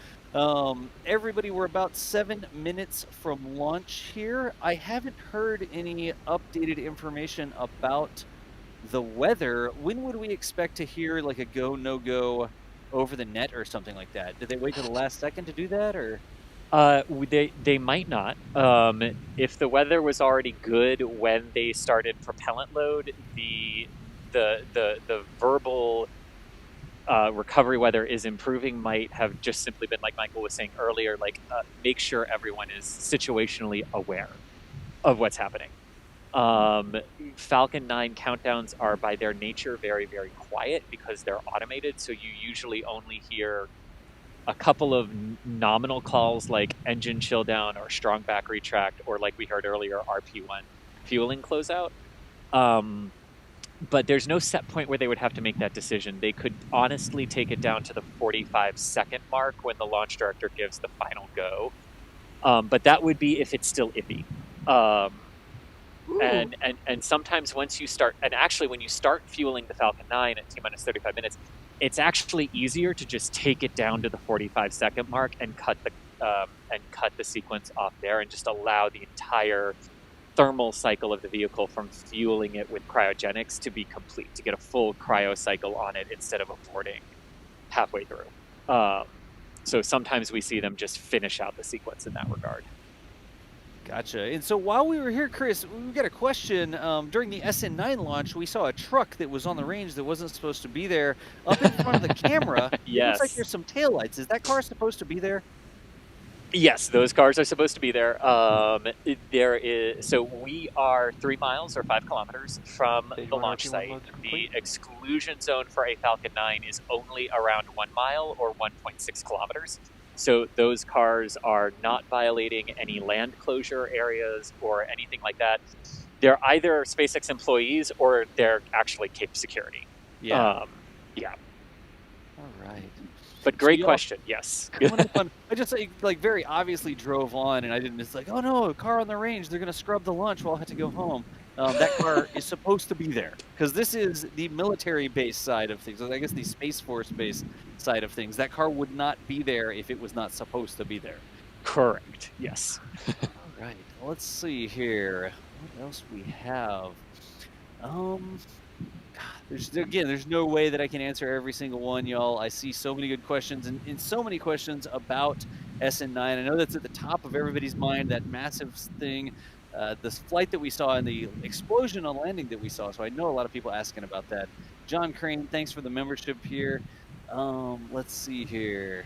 Speaker 4: Everybody, we're about 7 minutes from launch here. I haven't heard any updated information about the weather. When would we expect to hear like a go, no-go over the net or something like that? Did they wait till the last second to do that, or?
Speaker 1: They might not. If the weather was already good when they started propellant load, the verbal recovery weather is improving might have just simply been, like Michael was saying earlier, like make sure everyone is situationally aware. of what's happening. Falcon 9 countdowns are by their nature very, very quiet because they're automated. So you usually only hear a couple of nominal calls like engine chill down or strong back retract, or like we heard earlier, RP1 fueling closeout. But there's no set point where they would have to make that decision. They could honestly take it down to the 45-second mark when the launch director gives the final go. But that would be if it's still iffy. And sometimes once you start, and actually when you start fueling the Falcon 9 at T-minus 35 minutes, it's actually easier to just take it down to the 45-second mark and cut the sequence off there and just allow the entire thermal cycle of the vehicle from fueling it with cryogenics to be complete, to get a full cryo cycle on it instead of aborting halfway through. So sometimes we see them just finish out the sequence in that regard.
Speaker 4: Gotcha. And so while we were here, Chris, we got a question. During the SN9 launch, we saw a truck that was on the range that wasn't supposed to be there. Up in front of the camera,
Speaker 1: Yes.
Speaker 4: it looks like there's some taillights. Is that car supposed to be there?
Speaker 1: Yes, those cars are supposed to be there. So we are 3 miles or 5 kilometers from the launch site. The exclusion zone for a Falcon 9 is only around 1 mile or 1.6 kilometers. So those cars are not violating any land closure areas or anything like that. They're either SpaceX employees or they're actually Cape Security.
Speaker 4: Yeah.
Speaker 1: Yeah.
Speaker 4: All right.
Speaker 1: But great question. Yes.
Speaker 4: I just like very obviously drove on, and I didn't. It's like, oh no, a car on the range. They're gonna scrub the launch. Well, I have to go home. That car is supposed to be there because this is the military base side of things. I guess the Space Force base side of things. That car would not be there if it was not supposed to be there.
Speaker 1: Correct. Yes.
Speaker 4: All right. Let's see here. What else we have? There's no way that I can answer every single one, y'all. I see so many good questions and so many questions about SN9. I know that's at the top of everybody's mind, that massive thing, this flight that we saw and the explosion on landing that we saw. So I know a lot of people asking about that. John Crane, thanks for the membership here. Let's see here.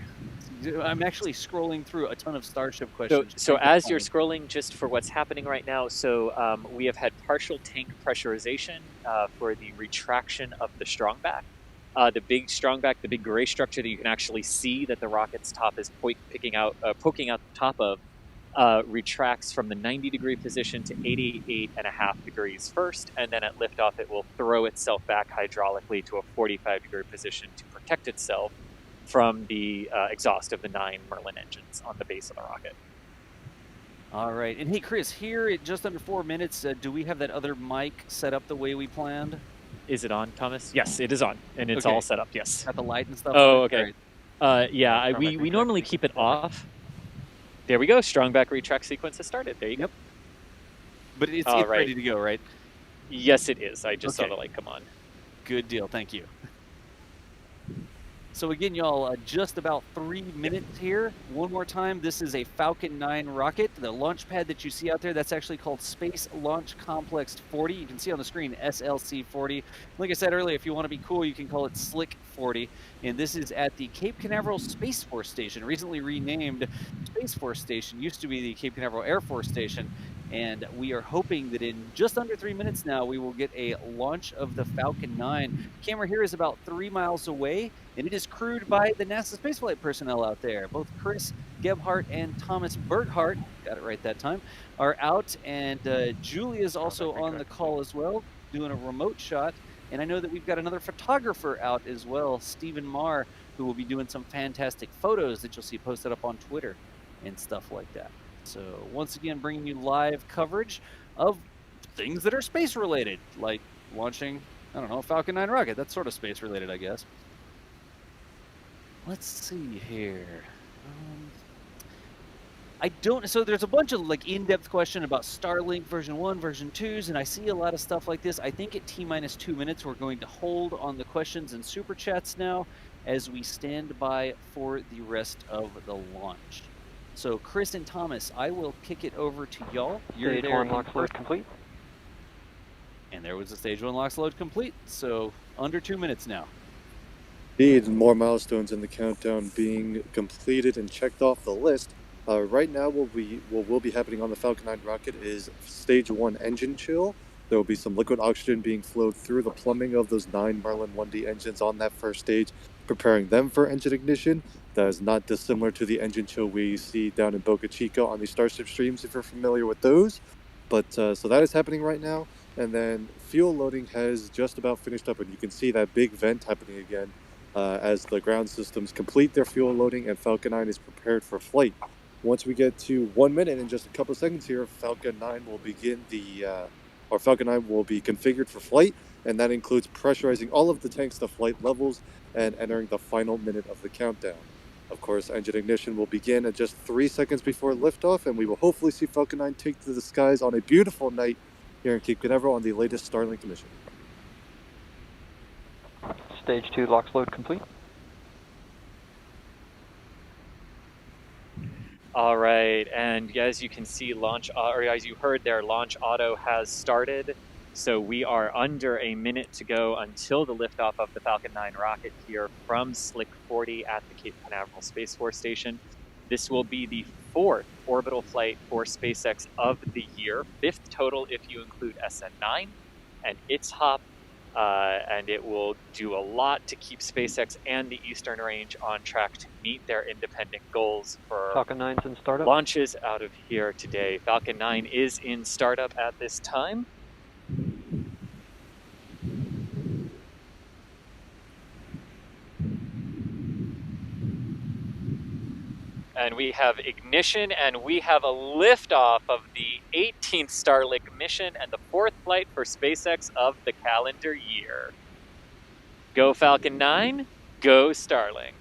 Speaker 4: I'm actually scrolling through a ton of Starship questions.
Speaker 1: So as you're scrolling, just for what's happening right now, so we have had partial tank pressurization for the retraction of the strongback. The big strongback, the big gray structure that you can actually see that the rocket's top is poking out the top of, retracts from the 90-degree position to 88.5 degrees first, and then at liftoff it will throw itself back hydraulically to a 45-degree position to protect itself from the exhaust of the 9 Merlin engines on the base of the rocket.
Speaker 4: All right. And hey, Chris, here at just under 4 minutes, do we have that other mic set up the way we planned?
Speaker 1: Is it on, Thomas? Yes, it is on, and it's all set up, yes.
Speaker 4: Got the light and stuff?
Speaker 1: Oh, okay. Yeah, we normally keep it off. There we go. Strong back retract sequence has started. There you go.
Speaker 4: But it's ready to go, right?
Speaker 1: Yes, it is. I just saw the light come on.
Speaker 4: Good deal. Thank you. So again, y'all, just about 3 minutes here. One more time, this is a Falcon 9 rocket. The launch pad that you see out there, that's actually called Space Launch Complex 40. You can see on the screen SLC 40. Like I said earlier, if you want to be cool, you can call it Slick 40. And this is at the Cape Canaveral Space Force Station, recently renamed Space Force Station. Used to be the Cape Canaveral Air Force Station. And we are hoping that in just under 3 minutes now, we will get a launch of the Falcon 9. Camera here is about 3 miles away, and it is crewed by the NASA spaceflight personnel out there. Both Chris Gebhardt and Thomas Berghart, got it right that time, are out, and Julie is also on the call as well, doing a remote shot. And I know that we've got another photographer out as well, Stephen Marr, who will be doing some fantastic photos that you'll see posted up on Twitter and stuff like that. So once again, bringing you live coverage of things that are space related, like launching, I don't know, a Falcon 9 rocket. That's sort of space related, I guess. Let's see here. So there's a bunch of like in-depth question about Starlink version 1, version 2s, and I see a lot of stuff like this. I think at T-minus 2 minutes, we're going to hold on the questions and super chats now as we stand by for the rest of the launch. So Chris and Thomas, I will kick it over to y'all.
Speaker 3: Stage 1 LOX load complete.
Speaker 4: And there was the Stage 1 LOX load complete. So under 2 minutes now.
Speaker 5: Indeed, more milestones in the countdown being completed and checked off the list. Right now, what will be happening on the Falcon 9 rocket is stage 1 engine chill. There will be some liquid oxygen being flowed through the plumbing of those 9 Merlin 1D engines on that first stage, preparing them for engine ignition. That is not dissimilar to the engine chill we see down in Boca Chica on the Starship streams, if you're familiar with those. But so that is happening right now. And then fuel loading has just about finished up, and you can see that big vent happening again as the ground systems complete their fuel loading and Falcon 9 is prepared for flight. Once we get to 1 minute in just a couple seconds here, Falcon 9 will begin Falcon 9 will be configured for flight, and that includes pressurizing all of the tanks to flight levels and entering the final minute of the countdown. Of course, engine ignition will begin at just 3 seconds before liftoff, and we will hopefully see Falcon 9 take to the skies on a beautiful night here in Cape Canaveral on the latest Starlink mission.
Speaker 8: Stage 2 LOX load complete.
Speaker 1: All right, and as you can see, or as you heard there, launch auto has started. So we are under a minute to go until the liftoff of the Falcon 9 rocket here from Slick 40 at the Cape Canaveral Space Force Station. This will be the 4th orbital flight for SpaceX of the year, 5th total if you include Ascent 9 and its hop. And it will do a lot to keep SpaceX and the Eastern Range on track to meet their independent goals for
Speaker 8: Falcon 9's in startup.
Speaker 1: Launches out of here today. Falcon 9 is in startup at this time. And we have ignition, and we have a liftoff of the 18th Starlink mission and the 4th flight for SpaceX of the calendar year. Go Falcon 9, go Starlink.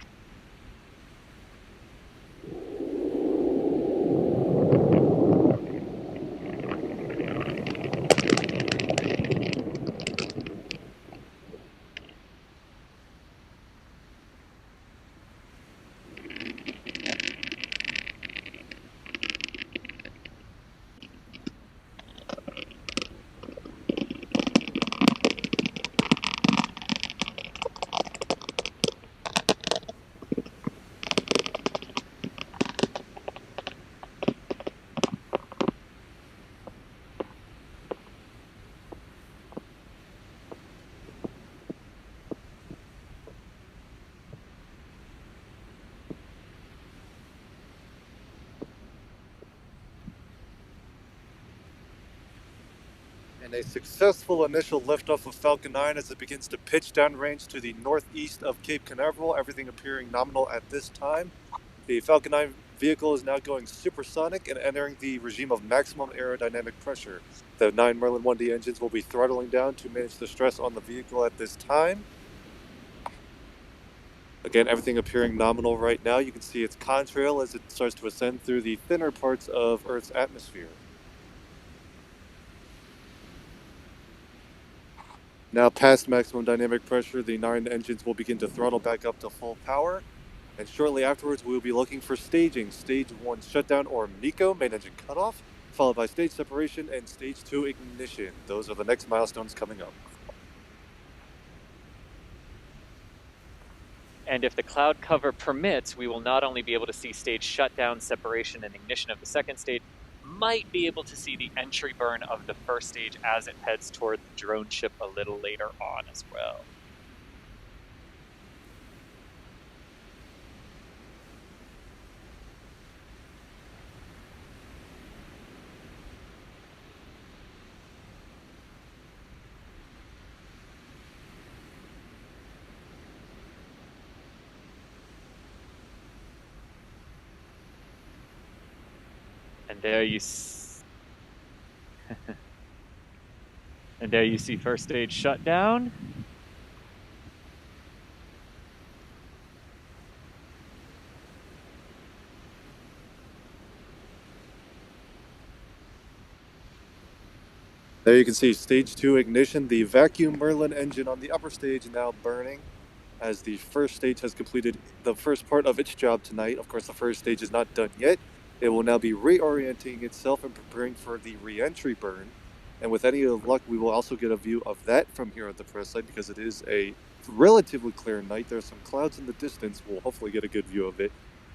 Speaker 5: And a successful initial liftoff of Falcon 9 as it begins to pitch downrange to the northeast of Cape Canaveral, everything appearing nominal at this time. The Falcon 9 vehicle is now going supersonic and entering the regime of maximum aerodynamic pressure. The 9 Merlin 1D engines will be throttling down to manage the stress on the vehicle at this time. Again, everything appearing nominal right now. You can see its contrail as it starts to ascend through the thinner parts of Earth's atmosphere. Now past maximum dynamic pressure, the 9 engines will begin to throttle back up to full power. And shortly afterwards, we will be looking for staging. Stage 1 shutdown or MECO, main engine cutoff, followed by stage separation and stage 2 ignition. Those are the next milestones coming up.
Speaker 1: And if the cloud cover permits, we will not only be able to see stage shutdown, separation, and ignition of the second stage, might be able to see the entry burn of the first stage as it heads toward the drone ship a little later on as well. And there you and there you see first stage shutdown.
Speaker 5: There you can see stage 2 ignition, the vacuum Merlin engine on the upper stage now burning as the first stage has completed the first part of its job tonight. Of course, the first stage is not done yet. It will now be reorienting itself and preparing for the re-entry burn. And with any luck, we will also get a view of that from here at the press site because it is a relatively clear night. There are some clouds in the distance. We'll hopefully get a good view of it.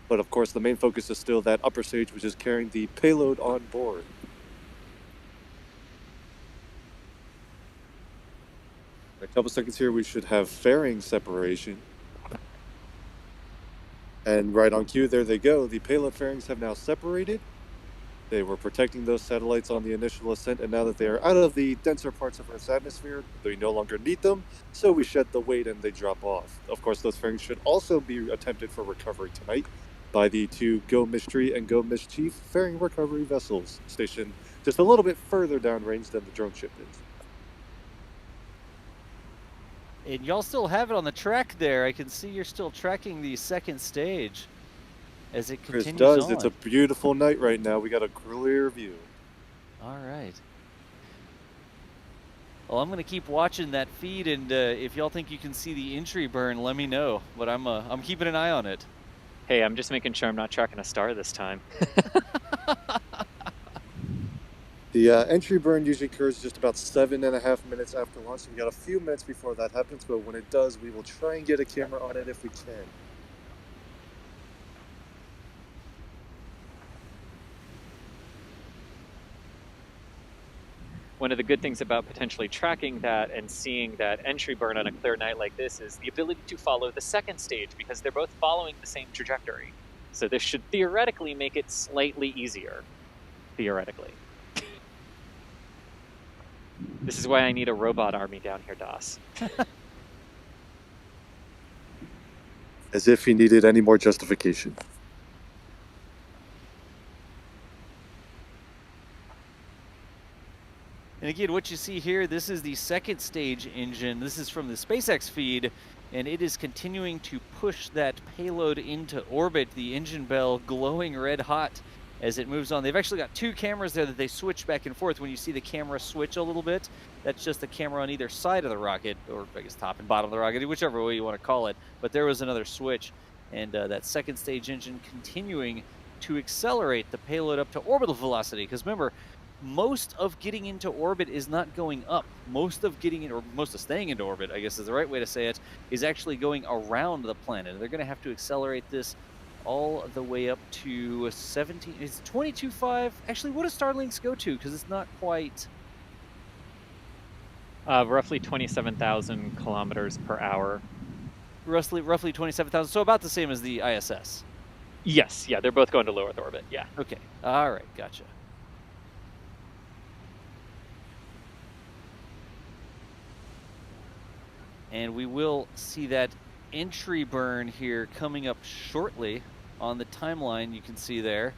Speaker 5: But of course, the main focus is still that upper stage, which is carrying the payload on board. In a couple seconds here, we should have fairing separation. And right on cue, there they go. The payload fairings have now separated. They were protecting those satellites on the initial ascent, and now that they are out of the denser parts of Earth's atmosphere, they no longer need them, so we shed the weight and they drop off. Of course, those fairings should also be attempted for recovery tonight by the two Go Mystery and Go Mischief fairing recovery vessels, stationed just a little bit further downrange than the drone ship is.
Speaker 4: And y'all still have it on the track there. I can see you're still tracking the second stage as it
Speaker 5: Chris
Speaker 4: continues
Speaker 5: does.
Speaker 4: on.
Speaker 5: It's a beautiful night right now. We got a clear view.
Speaker 4: All right. Well, I'm going to keep watching that feed, and if y'all think you can see the entry burn, let me know. But I'm keeping an eye on it.
Speaker 1: Hey, I'm just making sure I'm not tracking a star this time.
Speaker 5: The entry burn usually occurs just about 7.5 minutes after launch. So we got a few minutes before that happens, but when it does, we will try and get a camera on it if we can.
Speaker 1: One of the good things about potentially tracking that and seeing that entry burn on a clear night like this is the ability to follow the second stage, because they're both following the same trajectory. So this should theoretically make it slightly easier. Theoretically. This is why I need a robot army down here, DOS.
Speaker 5: As if he needed any more justification.
Speaker 4: And again, what you see here, this is the second stage engine. This is from the SpaceX feed, and it is continuing to push that payload into orbit. The engine bell glowing red hot as it moves on. They've actually got two cameras there that they switch back and forth. When you see the camera switch a little bit, that's just the camera on either side of the rocket, or I guess top and bottom of the rocket, whichever way you want to call it. But there was another switch, and that second stage engine continuing to accelerate the payload up to orbital velocity. Because remember, most of getting into orbit is not going up. Most of getting in, or most of staying into orbit, I guess is the right way to say it, is actually going around the planet. They're going to have to accelerate this all the way up to 17. It's 22.5. Actually, what does Starlinks go to? Because it's not quite.
Speaker 1: Roughly 27,000 kilometers per hour.
Speaker 4: Roughly 27,000. So about the same as the ISS.
Speaker 1: Yes, yeah, they're both going to low Earth orbit. Yeah.
Speaker 4: Okay. All right. Gotcha. And we will see that entry burn here coming up shortly on the timeline. You can see there.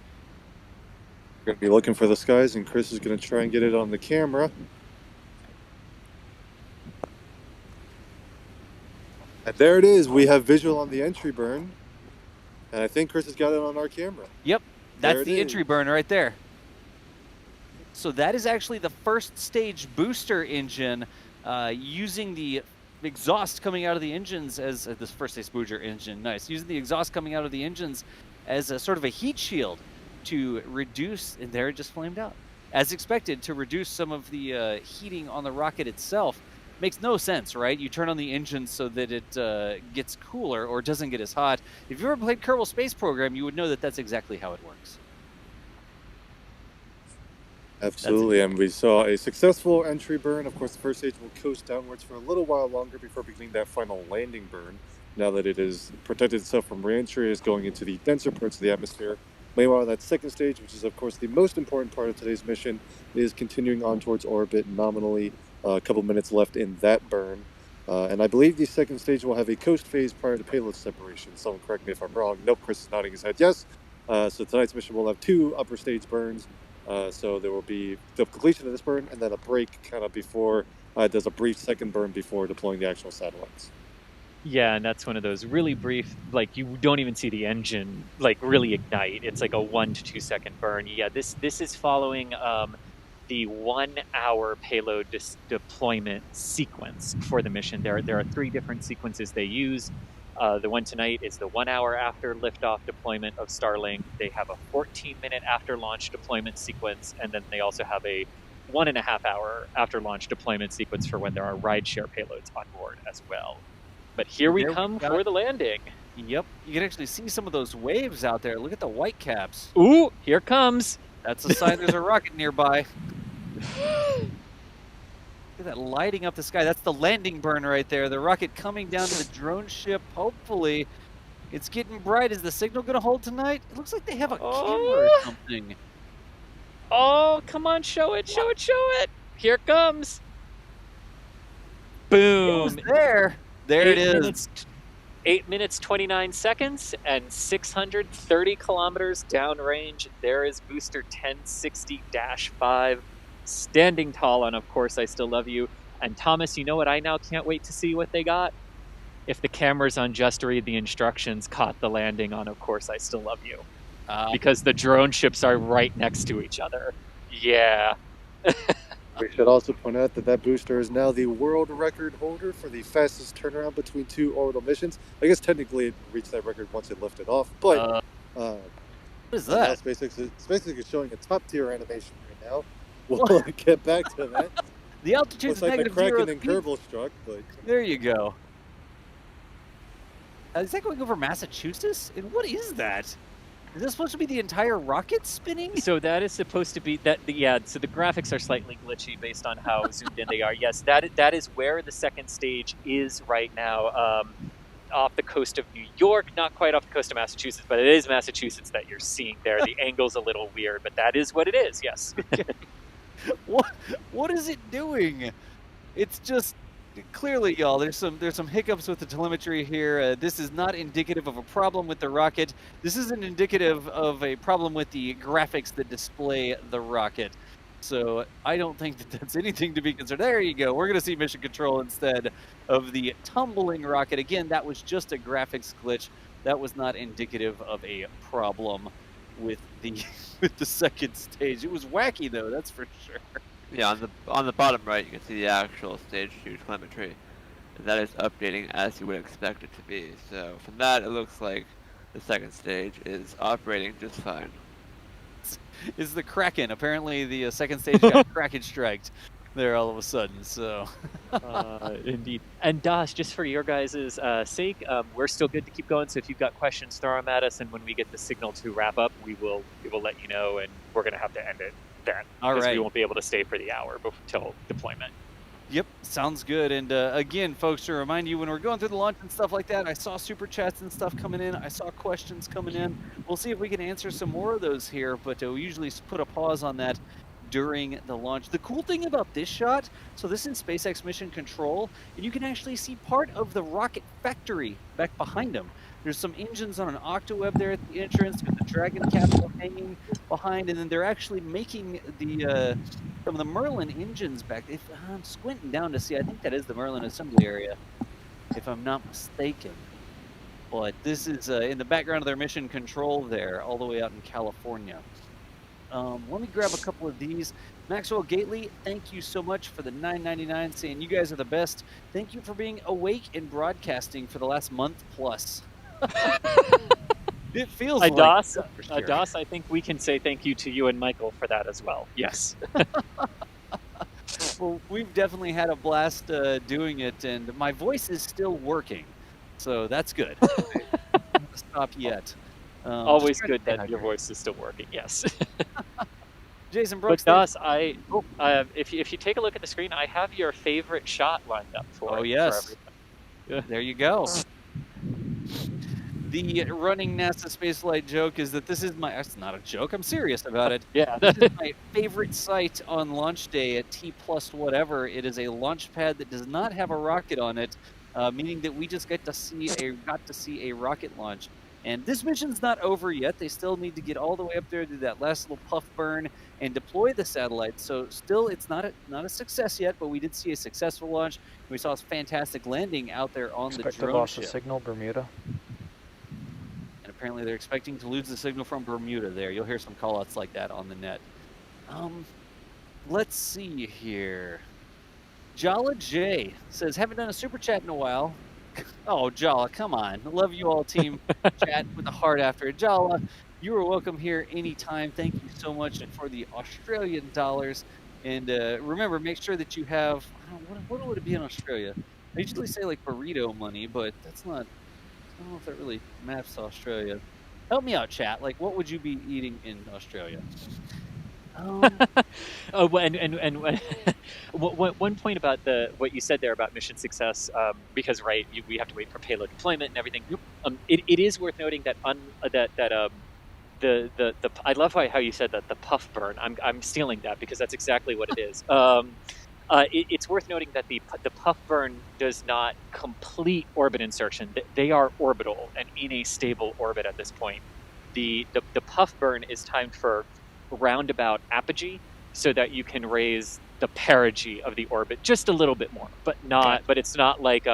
Speaker 5: We're going to be looking for the skies, and Chris is going to try and get it on the camera. And there it is. We have visual on the entry burn. And I think Chris has got it on our camera.
Speaker 4: Yep, that's the entry burn right there. So that is actually the first stage booster engine using the exhaust coming out of the engines as this first stage booster engine. Nice. Using the exhaust coming out of the engines as a sort of a heat shield to reduce, and there it just flamed out. As expected, to reduce some of the heating on the rocket itself. Makes no sense, right? You turn on the engine so that it gets cooler or doesn't get as hot. If you ever played Kerbal Space Program, you would know that that's exactly how it works.
Speaker 5: Absolutely, and we saw a successful entry burn. Of course, the first stage will coast downwards for a little while longer before beginning that final landing burn. Now that it has protected itself from re-entry, is going into the denser parts of the atmosphere. Meanwhile, that second stage, which is of course the most important part of today's mission, is continuing on towards orbit nominally. A couple minutes left in that burn. And I believe the second stage will have a coast phase prior to payload separation. Someone correct me if I'm wrong. Nope, Chris is nodding his head yes. So tonight's mission will have two upper stage burns. So there will be the completion of this burn and then a break kind of before it does a brief second burn before deploying the actual satellites.
Speaker 1: Yeah, and that's one of those really brief, like you don't even see the engine like really ignite. It's like a 1 to 2 second burn. Yeah, this is following the 1 hour payload deployment sequence for the mission. There are 3 different sequences they use. The one tonight is the 1 hour after liftoff deployment of Starlink. They have a 14-minute after launch deployment sequence, and then they also have a 1.5 hour after launch deployment sequence for when there are rideshare payloads on board as well. But here we come for the landing.
Speaker 4: Yep, you can actually see some of those waves out there. Look at the white caps.
Speaker 1: Ooh, here comes.
Speaker 4: That's a sign there's a rocket nearby. Look at that lighting up the sky. That's the landing burn right there. The rocket coming down to the drone ship. Hopefully, it's getting bright. Is the signal going to hold tonight? It looks like they have a camera or something.
Speaker 1: Oh, come on, show it, show it, show it. Here it comes. Boom.
Speaker 4: It was there. There it is.
Speaker 1: 8 minutes, 29 seconds, and 630 kilometers downrange. There is booster 1060-5, standing tall on Of Course I Still Love You. And Thomas, you know what I now can't wait to see what they got? If the cameras on Just Read the Instructions caught the landing on Of Course I Still Love You. Because the drone ships are right next to each other. Yeah.
Speaker 5: We should also point out that booster is now the world record holder for the fastest turnaround between 2 orbital missions. I guess technically it reached that record once it lifted off, but
Speaker 4: what is that?
Speaker 5: SpaceX is showing a top tier animation right now. We'll get back to that.
Speaker 4: The altitude's
Speaker 5: looks like the
Speaker 4: negative 0
Speaker 5: Kraken and
Speaker 4: speed.
Speaker 5: Kerbal struck, but
Speaker 4: There you go. Is that going over Massachusetts? And what is that? Is this supposed to be the entire rocket spinning?
Speaker 1: So that is supposed to be that. Yeah. So the graphics are slightly glitchy based on how zoomed in they are. Yes, that is where the second stage is right now, off the coast of New York, not quite off the coast of Massachusetts, but it is Massachusetts that you're seeing there. The angle's a little weird, but that is what it is. Yes.
Speaker 4: What is it doing? It's just clearly, y'all, there's some hiccups with the telemetry here. This is not indicative of a problem with the rocket. This isn't indicative of a problem with the graphics that display the rocket. So I don't think that that's anything to be concerned. There you go. We're going to see mission control instead of the tumbling rocket. Again, that was just a graphics glitch. That was not indicative of a problem with the with the second stage. It was wacky though, that's for sure.
Speaker 7: Yeah, on the bottom right, you can see the actual stage 2 telemetry. And that is updating as you would expect it to be. So from that, it looks like the second stage is operating just fine.
Speaker 4: Is the Kraken. Apparently the second stage got Kraken striked there all of a sudden, so.
Speaker 1: Indeed. And Das, just for your guys' sake, we're still good to keep going, so if you've got questions, throw them at us, and when we get the signal to wrap up, we will let you know, and we're going to have to end it then.
Speaker 4: All right.
Speaker 1: We won't be able to stay for the hour until deployment.
Speaker 4: Yep, sounds good. And again, folks, to remind you, when we're going through the launch and stuff like that, I saw super chats and stuff coming in. I saw questions coming in. We'll see if we can answer some more of those here, but we usually put a pause on that during the launch. The cool thing about this shot, so this is SpaceX mission control, and you can actually see part of the rocket factory back behind them. There's some engines on an octaweb there at the entrance with the Dragon capsule hanging behind, and then they're actually making the some of the Merlin engines back. If I'm squinting down to see, I think that is the Merlin assembly area, if I'm not mistaken. But this is in the background of their mission control there, all the way out in California. Let me grab a couple of these. Maxwell Gately, thank you so much for the $9.99, saying you guys are the best. Thank you for being awake and broadcasting for the last month plus. It feels like
Speaker 1: Das, Das, I think we can say thank you to you and Michael for that as well. Yes.
Speaker 4: Well, we've definitely had a blast doing it, and my voice is still working, so that's good. Not stop yet.
Speaker 1: Always good that your voice is still working. Yes.
Speaker 4: Jason Brooks.
Speaker 1: But Das, if you take a look at the screen, I have your favorite shot lined up for.
Speaker 4: Oh yes. For there you go. The running NASA spaceflight joke is that this is my. It's not a joke. I'm serious about it.
Speaker 1: Yeah.
Speaker 4: This is my favorite site on launch day at T plus whatever. It is a launch pad that does not have a rocket on it, meaning that we just got to see a rocket launch. And this mission's not over yet. They still need to get all the way up there, do that last little puff burn, and deploy the satellite. So still, it's not a success yet, but we did see a successful launch. We saw a fantastic landing out there on the drone
Speaker 8: loss
Speaker 4: ship.
Speaker 8: of signal, Bermuda.
Speaker 4: And apparently they're expecting to lose the signal from Bermuda there. You'll hear some call-outs like that on the net. Let's see here. Jala J says, haven't done a super chat in a while. Oh, Jala, come on. I love you all, team chat with a heart after it. Jala, you are welcome here anytime. Thank you so much for the Australian dollars. And remember, make sure that you have, what would it be in Australia? I usually say like burrito money, but that's not don't know if that really maps Australia. Help me out, chat. Like, what would you be eating in Australia?
Speaker 1: Oh, one point about what you said there about mission success, because we have to wait for payload deployment and everything. It is worth noting that I love how you said that the puff burn. I'm stealing that because that's exactly what it is. It's worth noting that the puff burn does not complete orbit insertion. They are orbital and in a stable orbit at this point. The puff burn is timed for roundabout apogee, so that you can raise the perigee of the orbit just a little bit more, but not. But it's not like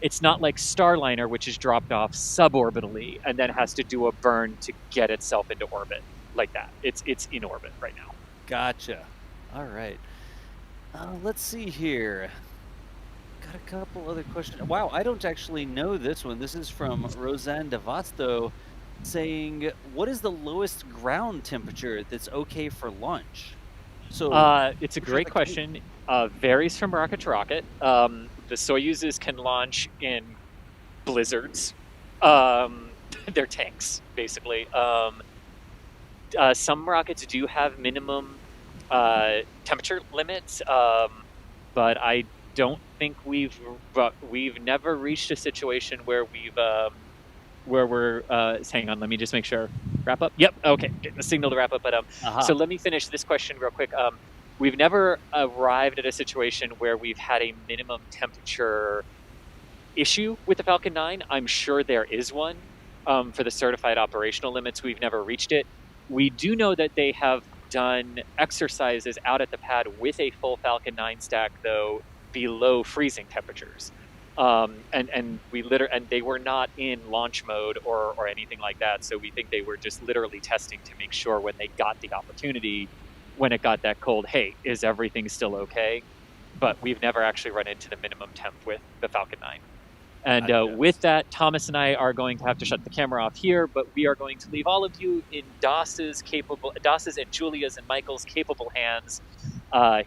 Speaker 1: Starliner, which is dropped off suborbitally and then has to do a burn to get itself into orbit like that. It's in orbit right now.
Speaker 4: Gotcha. All right. Let's see here. Got a couple other questions. Wow, I don't actually know this one. This is from Roseanne Devasto saying, what is the lowest ground temperature that's okay for launch? So
Speaker 1: it's a great question. Varies from rocket to rocket. The Soyuzes can launch in blizzards. They're tanks, basically. Some rockets do have minimum temperature limits, but I don't think we've never reached a situation where we're hang on, let me just make sure. Wrap up? Yep, okay, getting the signal to wrap up. But so let me finish this question real quick. We've never arrived at a situation where we've had a minimum temperature issue with the Falcon 9. I'm sure there is one for the certified operational limits. We've never reached it. We do know that they have done exercises out at the pad with a full Falcon 9 stack, though below freezing temperatures. And they were not in launch mode or anything like that. So we think they were just literally testing to make sure when they got the opportunity, when it got that cold, hey, is everything still okay? But we've never actually run into the minimum temp with the Falcon 9. And with that, Thomas and I are going to have to shut the camera off here, but we are going to leave all of you in Doss's and Julia's and Michael's capable hands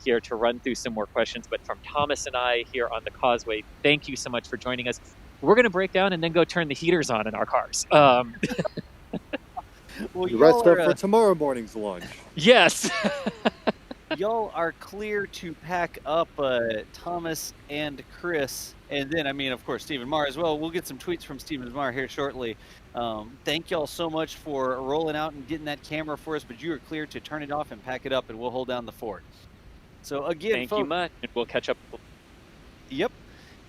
Speaker 1: here to run through some more questions. But from Thomas and I here on the Causeway, thank you so much for joining us. We're going to break down and then go turn the heaters on in our cars.
Speaker 5: Well, you rest up for tomorrow morning's launch.
Speaker 1: Yes.
Speaker 4: Y'all are clear to pack up Thomas and Chris, and then, I mean, of course, Stephen Marr as well. We'll get some tweets from Stephen Marr here shortly. Thank y'all so much for rolling out and getting that camera for us, but you are clear to turn it off and pack it up, and we'll hold down the fort. So again,
Speaker 1: thank you much, and we'll catch up.
Speaker 4: Yep.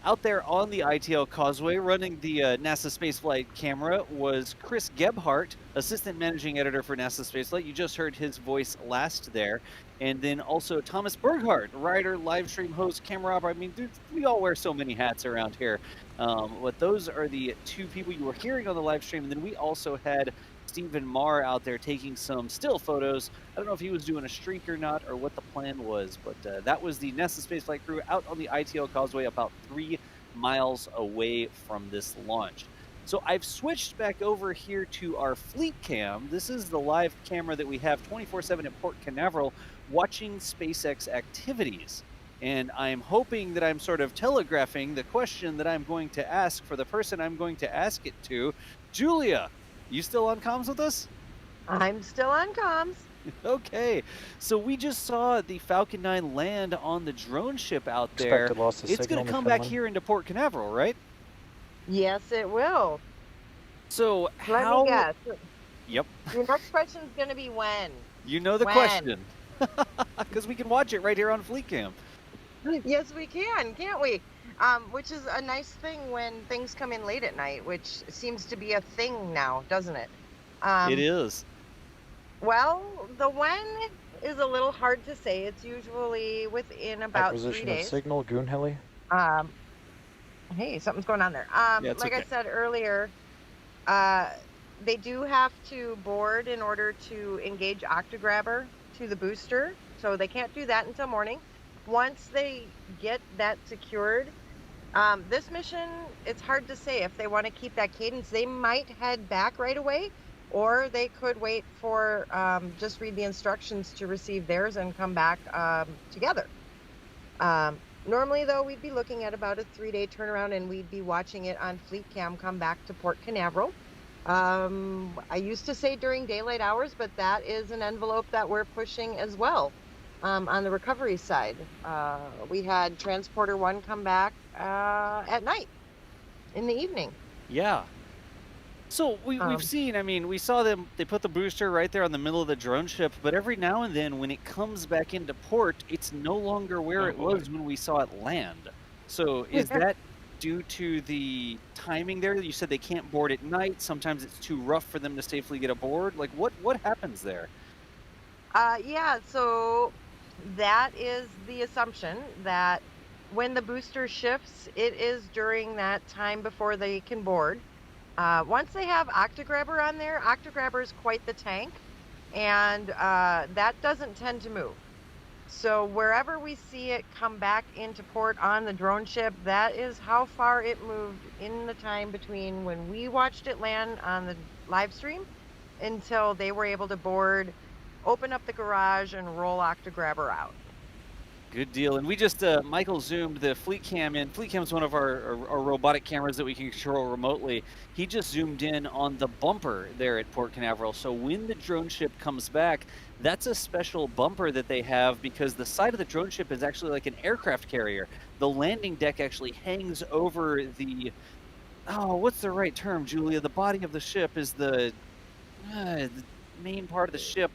Speaker 4: Out there on the ITL Causeway, running the NASA Spaceflight camera was Chris Gebhardt, Assistant Managing Editor for NASA Spaceflight. You just heard his voice last there. And then also Thomas Berghardt, writer, live stream host, camera operator. I mean, dude, we all wear so many hats around here. But those are the two people you were hearing on the live stream. And then we also had Stephen Marr out there taking some still photos. I don't know if he was doing a streak or not, or what the plan was, but that was the NASA Spaceflight crew out on the ITL Causeway about 3 miles away from this launch. So I've switched back over here to our fleet cam. This is the live camera that we have 24/7 at Port Canaveral watching SpaceX activities. And I'm hoping that I'm sort of telegraphing the question that I'm going to ask for the person I'm going to ask it to. Julia, you still on comms with us?
Speaker 6: I'm still on comms.
Speaker 4: Okay, so we just saw the Falcon 9 land on the drone ship out there. It's going to come back here into Port Canaveral, right?
Speaker 6: Yes, it will.
Speaker 4: So
Speaker 6: Let
Speaker 4: how...
Speaker 6: me guess.
Speaker 4: Yep.
Speaker 6: Your next question is going to be when.
Speaker 4: You know the question. Because we can watch it right here on Fleet Cam.
Speaker 6: Yes, we can, can't we? Which is a nice thing when things come in late at night, which seems to be a thing now, doesn't it?
Speaker 4: It is.
Speaker 6: Well, the when is a little hard to say. It's usually within about 3 days.
Speaker 8: Acquisition of signal, Goon Heli.
Speaker 6: Hey, something's going on there.
Speaker 4: Yeah,
Speaker 6: like
Speaker 4: okay.
Speaker 6: I said earlier, they do have to board in order to engage Octograbber to the booster, so they can't do that until morning. Once they get that secured, this mission, it's hard to say if they want to keep that cadence. They might head back right away, or they could wait for just read the instructions to receive theirs and come back together. Normally, though, we'd be looking at about a 3-day turnaround, and we'd be watching it on Fleet Cam come back to Port Canaveral. I used to say during daylight hours, but that is an envelope that we're pushing as well. On the recovery side, we had Transporter 1 come back at night, in the evening.
Speaker 4: Yeah. So we've seen, I mean, we saw them, they put the booster right there on the middle of the drone ship, but every now and then when it comes back into port, it's no longer where it was when we saw it land. So is that due to the timing there? You said they can't board at night. Sometimes it's too rough for them to safely get aboard. Like what happens there?
Speaker 6: Yeah, so that is the assumption that when the booster shifts, it is during that time before they can board. Once they have Octograbber on there, Octograbber is quite the tank, and that doesn't tend to move. So wherever we see it come back into port on the drone ship, that is how far it moved in the time between when we watched it land on the live stream until they were able to board, open up the garage, and roll Octograbber out.
Speaker 4: Good deal. And we just, Michael zoomed the Fleet Cam in. Fleet Cam is one of our robotic cameras that we can control remotely. He just zoomed in on the bumper there at Port Canaveral. So when the drone ship comes back, that's a special bumper that they have because the side of the drone ship is actually like an aircraft carrier. The landing deck actually hangs over the, oh, what's the right term, Julia? The body of the ship is the main part of the ship.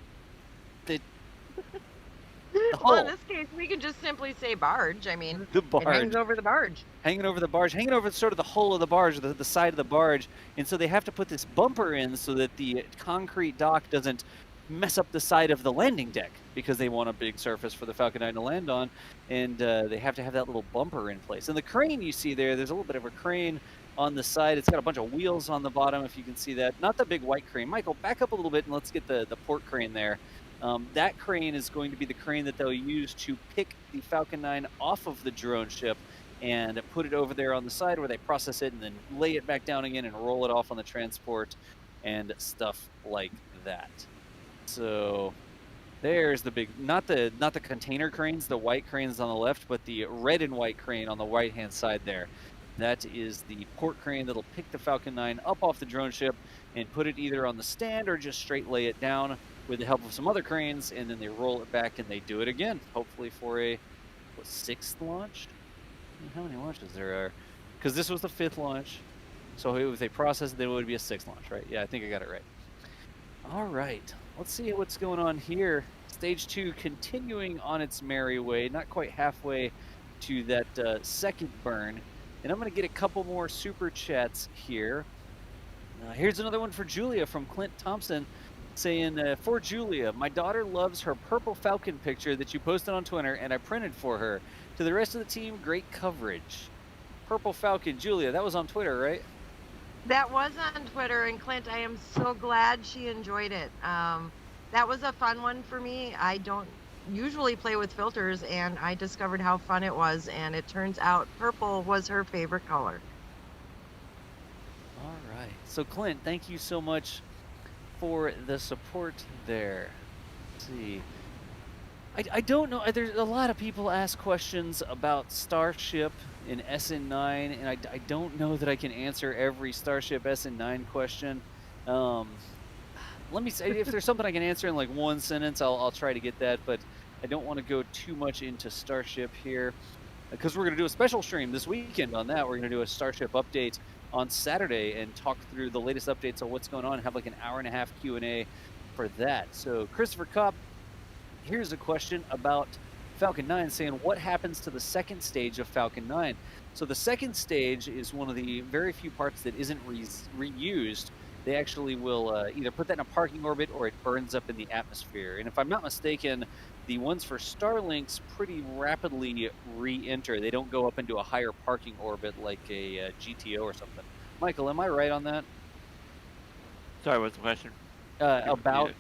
Speaker 6: Well, in this case, we can just simply say barge. I mean,
Speaker 4: the barge.
Speaker 6: It hangs over the barge.
Speaker 4: Hanging over the barge, hanging over sort of the hull of the barge, the side of the barge. And so they have to put this bumper in so that the concrete dock doesn't mess up the side of the landing deck because they want a big surface for the Falcon 9 to land on. And they have to have that little bumper in place. And the crane you see there's a little bit of a crane on the side. It's got a bunch of wheels on the bottom, if you can see that. Not the big white crane. Michael, back up a little bit and let's get the port crane there. That crane is going to be the crane that they'll use to pick the Falcon 9 off of the drone ship and put it over there on the side where they process it and then lay it back down again and roll it off on the transport and stuff like that. So there's the big, not the container cranes, the white cranes on the left, but the red and white crane on the right hand side there. That is the port crane that'll pick the Falcon 9 up off the drone ship and put it either on the stand or just straight lay it down with the help of some other cranes, and then they roll it back and they do it again, hopefully for a 6th launch? How many launches there are? Because this was the 5th launch, so if they process it, then it would be a 6th launch, right? Yeah, I think I got it right. All right, let's see what's going on here. Stage 2 continuing on its merry way, not quite halfway to that second burn. And I'm going to get a couple more super chats here. Here's another one for Julia from Clint Thompson saying, for Julia, my daughter loves her purple Falcon picture that you posted on Twitter and I printed for her. To the rest of the team, great coverage. Purple Falcon, Julia, that was on Twitter, right?
Speaker 6: That was on Twitter, and Clint, I am so glad she enjoyed it. That was a fun one for me. I don't usually play with filters, and I discovered how fun it was, and it turns out purple was her favorite color.
Speaker 4: All right. So, Clint, thank you so much for the support there. Let's see. I don't know. There's a lot of people ask questions about Starship in SN9, and I don't know that I can answer every Starship SN9 question. Let me say, if there's something I can answer in like one sentence, I'll try to get that, but I don't want to go too much into Starship here because we're going to do a special stream this weekend on that. We're going to do a Starship update on Saturday and talk through the latest updates on what's going on and have like an hour-and-a-half Q&A for that. So Christopher Kopp, here's a question about Falcon 9 saying, what happens to the second stage of Falcon 9? So the second stage is one of the very few parts that isn't reused. They actually will either put that in a parking orbit or it burns up in the atmosphere. And if I'm not mistaken, the ones for Starlinks pretty rapidly re-enter. They don't go up into a higher parking orbit like a GTO or something. Michael, am I right on that?
Speaker 7: Sorry, what's the question?
Speaker 4: About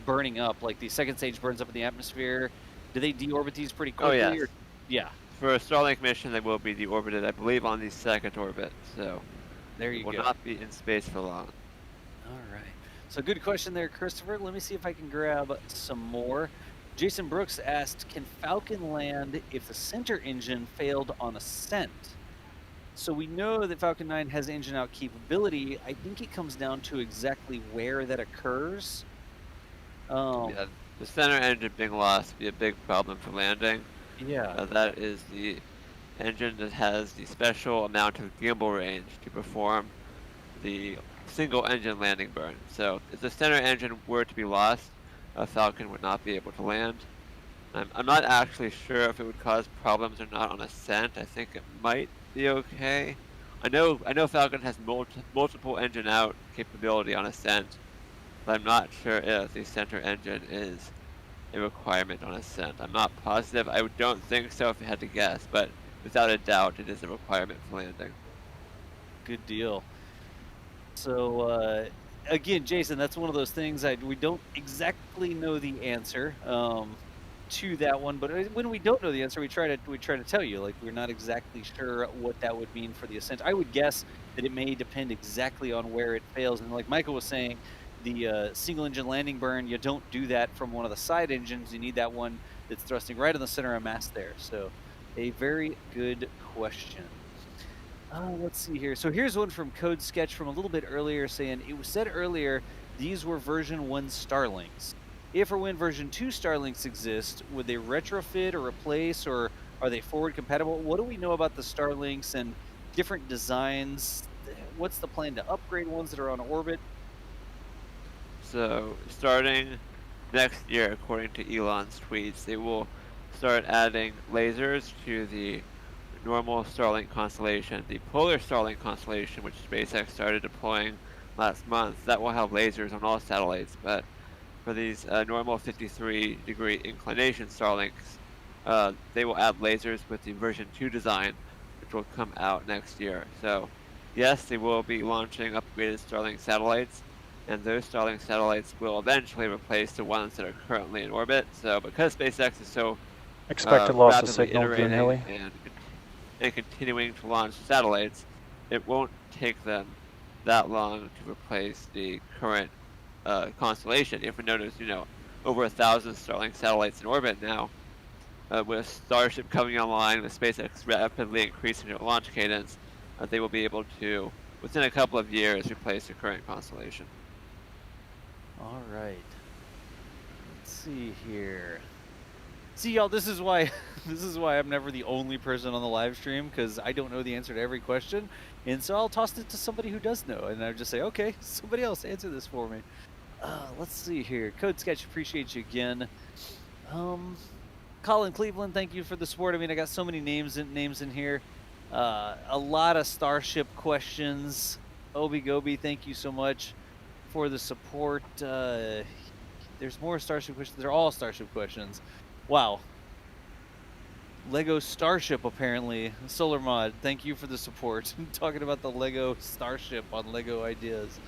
Speaker 4: burning up, like the second stage burns up in the atmosphere. Do they deorbit these pretty quickly?
Speaker 7: Oh, yes.
Speaker 4: Yeah.
Speaker 7: For a Starlink mission, they will be deorbited, I believe, on the second orbit. So
Speaker 4: there you go.
Speaker 7: Will not be in space for long.
Speaker 4: All right. So good question there, Christopher. Let me see if I can grab some more. Jason Brooks asked, can Falcon land if the center engine failed on Ascent? So we know that Falcon 9 has engine out capability. I think it comes down to exactly where that occurs.
Speaker 7: Yeah, the center engine being lost would be a big problem for landing.
Speaker 4: Yeah.
Speaker 7: That is the engine that has the special amount of gimbal range to perform the single engine landing burn. So if the center engine were to be lost, Falcon would not be able to land. I'm not actually sure if it would cause problems or not on Ascent. I think it might be okay. I know Falcon has multiple engine out capability on Ascent, but I'm not sure if the center engine is a requirement on Ascent. I'm not positive. I don't think so if I had to guess, but without a doubt, it is a requirement for landing.
Speaker 4: Good deal. So again, Jason, that's one of those things we don't exactly know the answer to that one, but when we don't know the answer, we try to tell you, like, we're not exactly sure what that would mean for the Ascent. I would guess that it may depend exactly on where it fails, and like Michael was saying, the single engine landing burn, you don't do that from one of the side engines. You need that one that's thrusting right in the center of mass there. So a very good question. Let's see here. So here's one from Code Sketch from a little bit earlier saying, it was said earlier these were version 1 Starlinks. If or when version 2 Starlinks exist, would they retrofit or replace, or are they forward compatible? What do we know about the Starlinks and different designs? What's the plan to upgrade ones that are on orbit?
Speaker 7: So starting next year, according to Elon's tweets, they will start adding lasers to the normal Starlink constellation. The polar Starlink constellation, which SpaceX started deploying last month, that will have lasers on all satellites, but for these normal 53-degree inclination Starlinks, they will add lasers with the version 2 design, which will come out next year. So yes, they will be launching upgraded Starlink satellites, and those Starlink satellites will eventually replace the ones that are currently in orbit. So because SpaceX is so
Speaker 8: Expected loss of
Speaker 7: rapidly
Speaker 8: signal, June
Speaker 7: iterating
Speaker 8: Hilly.
Speaker 7: and continuing to launch satellites, it won't take them that long to replace the current constellation. If we notice, over 1,000 Starlink satellites in orbit now, with Starship coming online, with SpaceX rapidly increasing their launch cadence, they will be able to, within a couple of years, replace the current constellation.
Speaker 4: All right. Let's see here. See, y'all, this is why I'm never the only person on the live stream, because I don't know the answer to every question, and so I'll toss it to somebody who does know, and I'll just say, okay, somebody else answer this for me. Let's see here. Code Sketch, appreciate you again. Colin Cleveland, thank you for the support. I mean, I got so many names in here. A lot of Starship questions. Obi Gobi, thank you so much for the support. There's more Starship questions. They're all Starship questions. Wow. Lego Starship, apparently. Solar Mod, thank you for the support. Talking about the Lego Starship on Lego Ideas.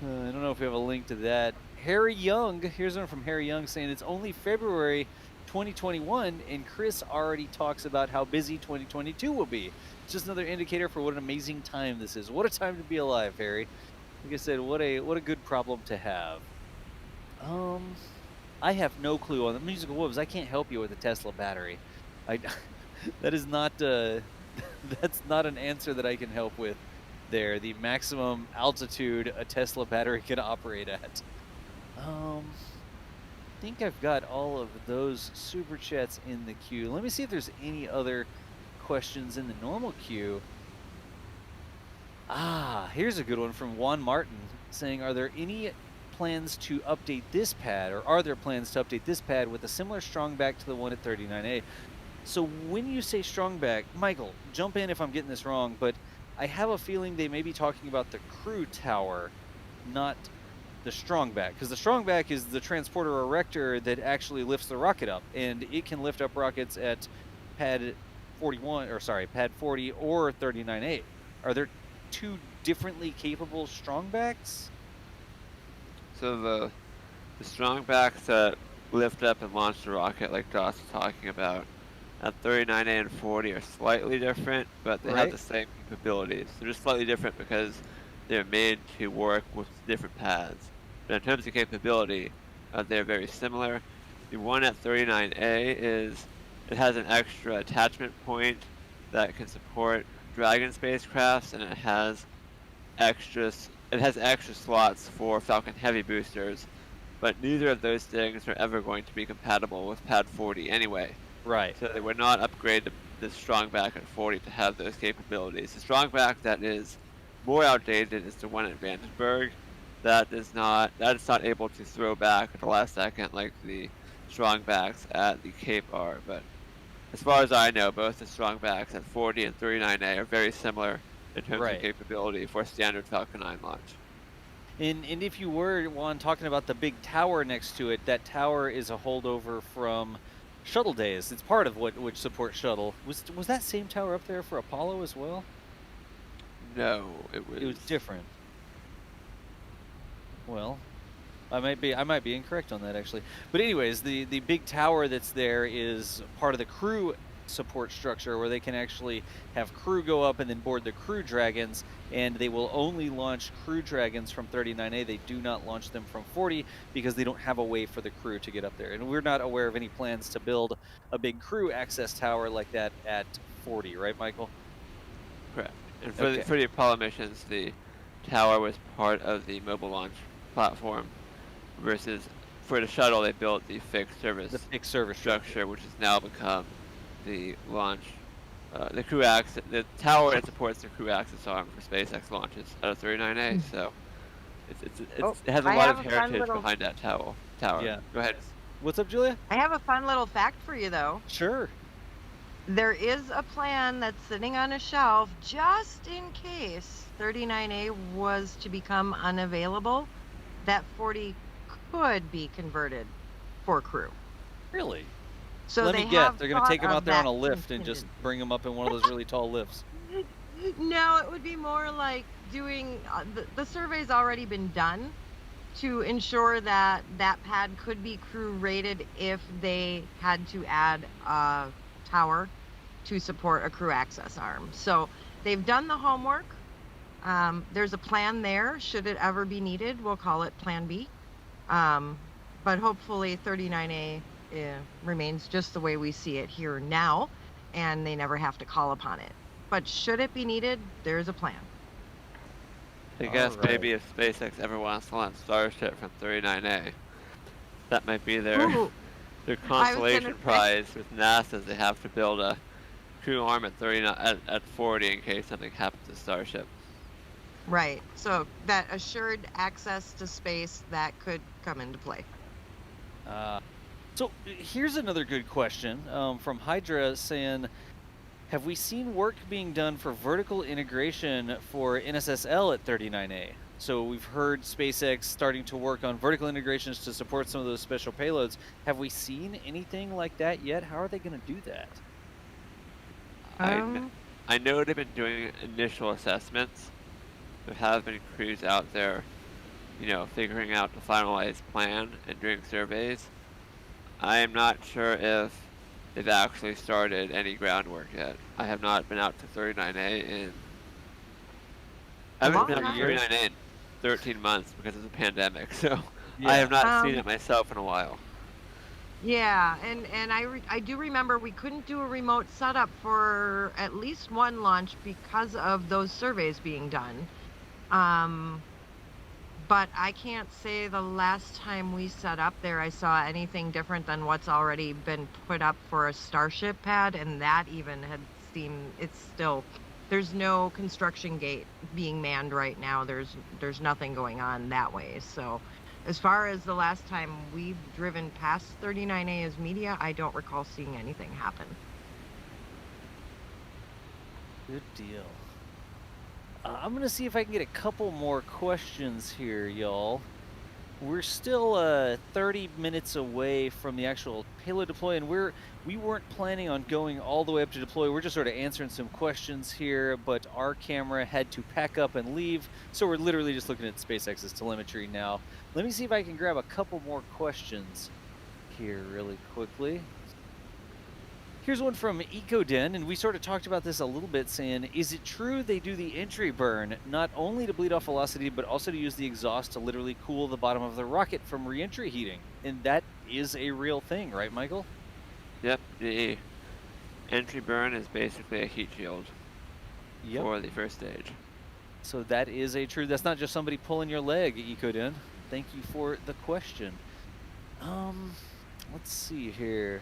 Speaker 4: I don't know if we have a link to that. Harry Young, here's one from Harry Young saying it's only February 2021, and Chris already talks about how busy 2022 will be. It's just another indicator for what an amazing time this is. What a time to be alive, Harry. Like I said, what a good problem to have. I have no clue on the Musical Wolves. I can't help you with a Tesla battery. That is not that's not an answer that I can help with there. The maximum altitude a Tesla battery can operate at. I think I've got all of those super chats in the queue. Let me see if there's any other questions in the normal queue. Here's a good one from Juan Martin saying, are there any plans to update this pad, or are there plans to update this pad with a similar strongback to the one at 39A? So when you say strongback, Michael, jump in if I'm getting this wrong, but I have a feeling they may be talking about the crew tower, not the strongback, because the strongback is the transporter erector that actually lifts the rocket up, and it can lift up rockets at pad 40 or 39A. Are there two differently capable strongbacks?
Speaker 7: So the strongbacks that lift up and launch the rocket, like Josh was talking about, at 39A and 40 are slightly different, but they have the same capabilities. They're just slightly different because they're made to work with different paths. But in terms of capability, they're very similar. The one at 39A it has an extra attachment point that can support Dragon spacecrafts, and it has extra slots for Falcon Heavy boosters, but neither of those things are ever going to be compatible with Pad 40 anyway.
Speaker 4: Right.
Speaker 7: So they would not upgrade the Strongback at 40 to have those capabilities. The Strongback that is more outdated is the one at Vandenberg. That is not able to throw back at the last second like the Strongbacks at the Cape are. But as far as I know, both the Strongbacks at 40 and 39A are very similar in terms of capability for standard Falcon 9 launch.
Speaker 4: And if you were, Juan, talking about the big tower next to it, that tower is a holdover from shuttle days. It's part of which supports shuttle. Was that same tower up there for Apollo as well?
Speaker 7: No, it
Speaker 4: was different. Well, I might be incorrect on that actually. But anyways, the big tower that's there is part of the crew support structure where they can actually have crew go up and then board the Crew Dragons, and they will only launch Crew Dragons from 39A. They do not launch them from 40 because they don't have a way for the crew to get up there. And we're not aware of any plans to build a big crew access tower like that at 40, right, Michael?
Speaker 7: Correct. And for the Apollo missions, the tower was part of the mobile launch platform, versus for the shuttle they built the fixed service structure, which has now become the launch, the crew access, the tower that supports the crew access arm for SpaceX launches out of 39A. So it has a lot of heritage behind that tower.
Speaker 4: Yeah.
Speaker 7: Go ahead.
Speaker 4: What's up, Julia?
Speaker 6: I have a fun little fact for you, though.
Speaker 4: Sure.
Speaker 6: There is a plan that's sitting on a shelf just in case 39A was to become unavailable, that 40 could be converted for crew.
Speaker 4: Really?
Speaker 6: So
Speaker 4: let me guess, they're going to take them out there on a lift and just bring them up in one of those really tall lifts.
Speaker 6: No, it would be more like doing, the survey's already been done to ensure that that pad could be crew rated if they had to add a tower to support a crew access arm. So they've done the homework. There's a plan there. Should it ever be needed, we'll call it Plan B. But hopefully 39A remains just the way we see it here now, and they never have to call upon it. But should it be needed, there's a plan.
Speaker 7: I guess maybe if SpaceX ever wants to launch Starship from 39A, that might be their consolation prize with NASA. They have to build a crew arm at 40 in case something happens to Starship.
Speaker 6: Right. So that assured access to space that could come into play.
Speaker 4: So here's another good question from Hydra saying, have we seen work being done for vertical integration for NSSL at 39A? So we've heard SpaceX starting to work on vertical integrations to support some of those special payloads. Have we seen anything like that yet? How are they going to do that?
Speaker 7: I know they've been doing initial assessments. There have been crews out there, figuring out the finalized plan and doing surveys. I am not sure if they've actually started any groundwork yet. I have not been out to 39A I haven't been out to 39A in 13 months because of the pandemic, so yeah. I have not seen it myself in a while.
Speaker 6: Yeah, and I do remember we couldn't do a remote setup for at least one launch because of those surveys being done. But I can't say the last time we set up there I saw anything different than what's already been put up for a Starship pad, and that even had seemed, it's still, there's no construction gate being manned right now. There's nothing going on that way. So as far as the last time we've driven past 39A as media, I don't recall seeing anything happen.
Speaker 4: Good deal. I'm going to see if I can get a couple more questions here, y'all. We're still 30 minutes away from the actual payload deploy, and we weren't planning on going all the way up to deploy. We're just sort of answering some questions here, but our camera had to pack up and leave, so we're literally just looking at SpaceX's telemetry now. Let me see if I can grab a couple more questions here really quickly. Here's one from EcoDen, and we sort of talked about this a little bit, saying, is it true they do the entry burn, not only to bleed off velocity, but also to use the exhaust to literally cool the bottom of the rocket from re-entry heating? And that is a real thing, right, Michael?
Speaker 7: Yep, the entry burn is basically a heat shield for the first stage.
Speaker 4: So that is a true. That's not just somebody pulling your leg, Ecodin. Thank you for the question. Let's see here.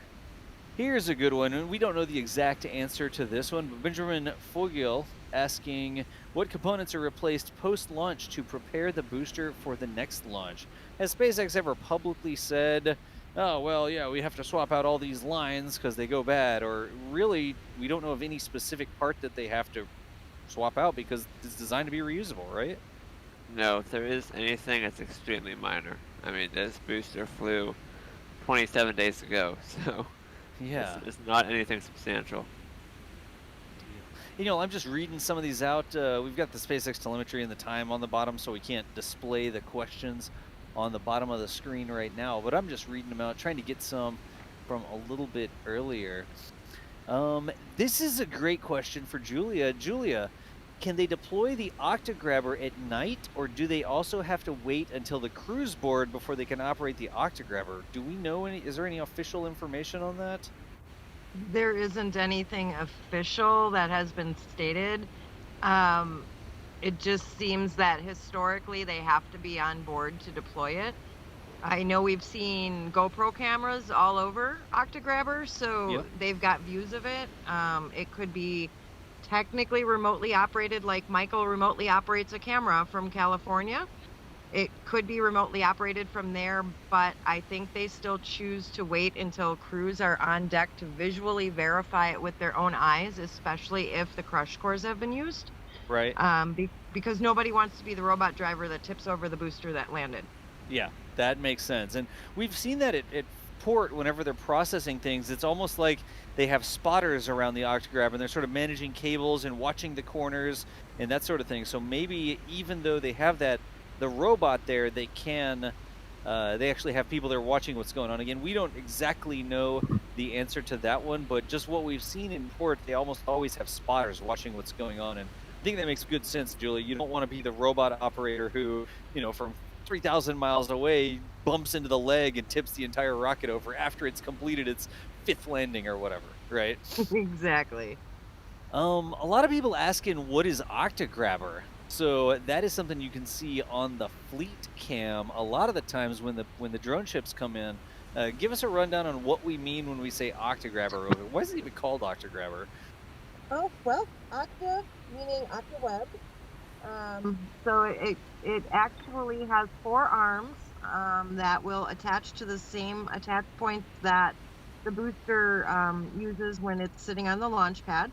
Speaker 4: Here's a good one, and we don't know the exact answer to this one, but Benjamin Fogel asking, what components are replaced post-launch to prepare the booster for the next launch? Has SpaceX ever publicly said, oh, well, yeah, we have to swap out all these lines because they go bad, or really, we don't know of any specific part that they have to swap out because it's designed to be reusable, right?
Speaker 7: No, if there is anything, it's extremely minor. I mean, this booster flew 27 days ago, so
Speaker 4: yeah,
Speaker 7: it's not anything substantial.
Speaker 4: You know, I'm just reading some of these out. We've got the SpaceX telemetry and the time on the bottom, so we can't display the questions on the bottom of the screen right now, but I'm just reading them out, trying to get some from a little bit earlier. This is a great question for Julia. Julia, can they deploy the Octograbber at night, or do they also have to wait until the cruise board before they can operate the Octograbber? Do we know any? Is there any official information on that?
Speaker 6: There isn't anything official that has been stated. It just seems that historically they have to be on board to deploy it. I know we've seen GoPro cameras all over Octograbber, so they've got views of it. It could be technically remotely operated, like Michael remotely operates a camera from California. It could be remotely operated from there, but I think they still choose to wait until crews are on deck to visually verify it with their own eyes, especially if the crush cores have been used.
Speaker 4: Right.
Speaker 6: Because nobody wants to be the robot driver that tips over the booster that landed.
Speaker 4: Yeah, that makes sense. And we've seen that at port whenever they're processing things. It's almost like they have spotters around the Octograbber, and they're sort of managing cables and watching the corners and that sort of thing. So maybe even though they have the robot there, they actually have people there watching what's going on. Again, we don't exactly know the answer to that one, but just what we've seen in port, they almost always have spotters watching what's going on. And I think that makes good sense, Julie. You don't want to be the robot operator who, from 3,000 miles away bumps into the leg and tips the entire rocket over after it's completed its 5th landing or whatever, right?
Speaker 6: Exactly.
Speaker 4: A lot of people asking, what is Octograbber? So that is something you can see on the fleet cam a lot of the times when the drone ships come in. Give us a rundown on what we mean when we say Octograbber. Why is it even called Octograbber?
Speaker 6: Oh, well, Octa meaning OctaWeb. So it actually has 4 arms that will attach to the same attach points that the booster uses when it's sitting on the launch pad.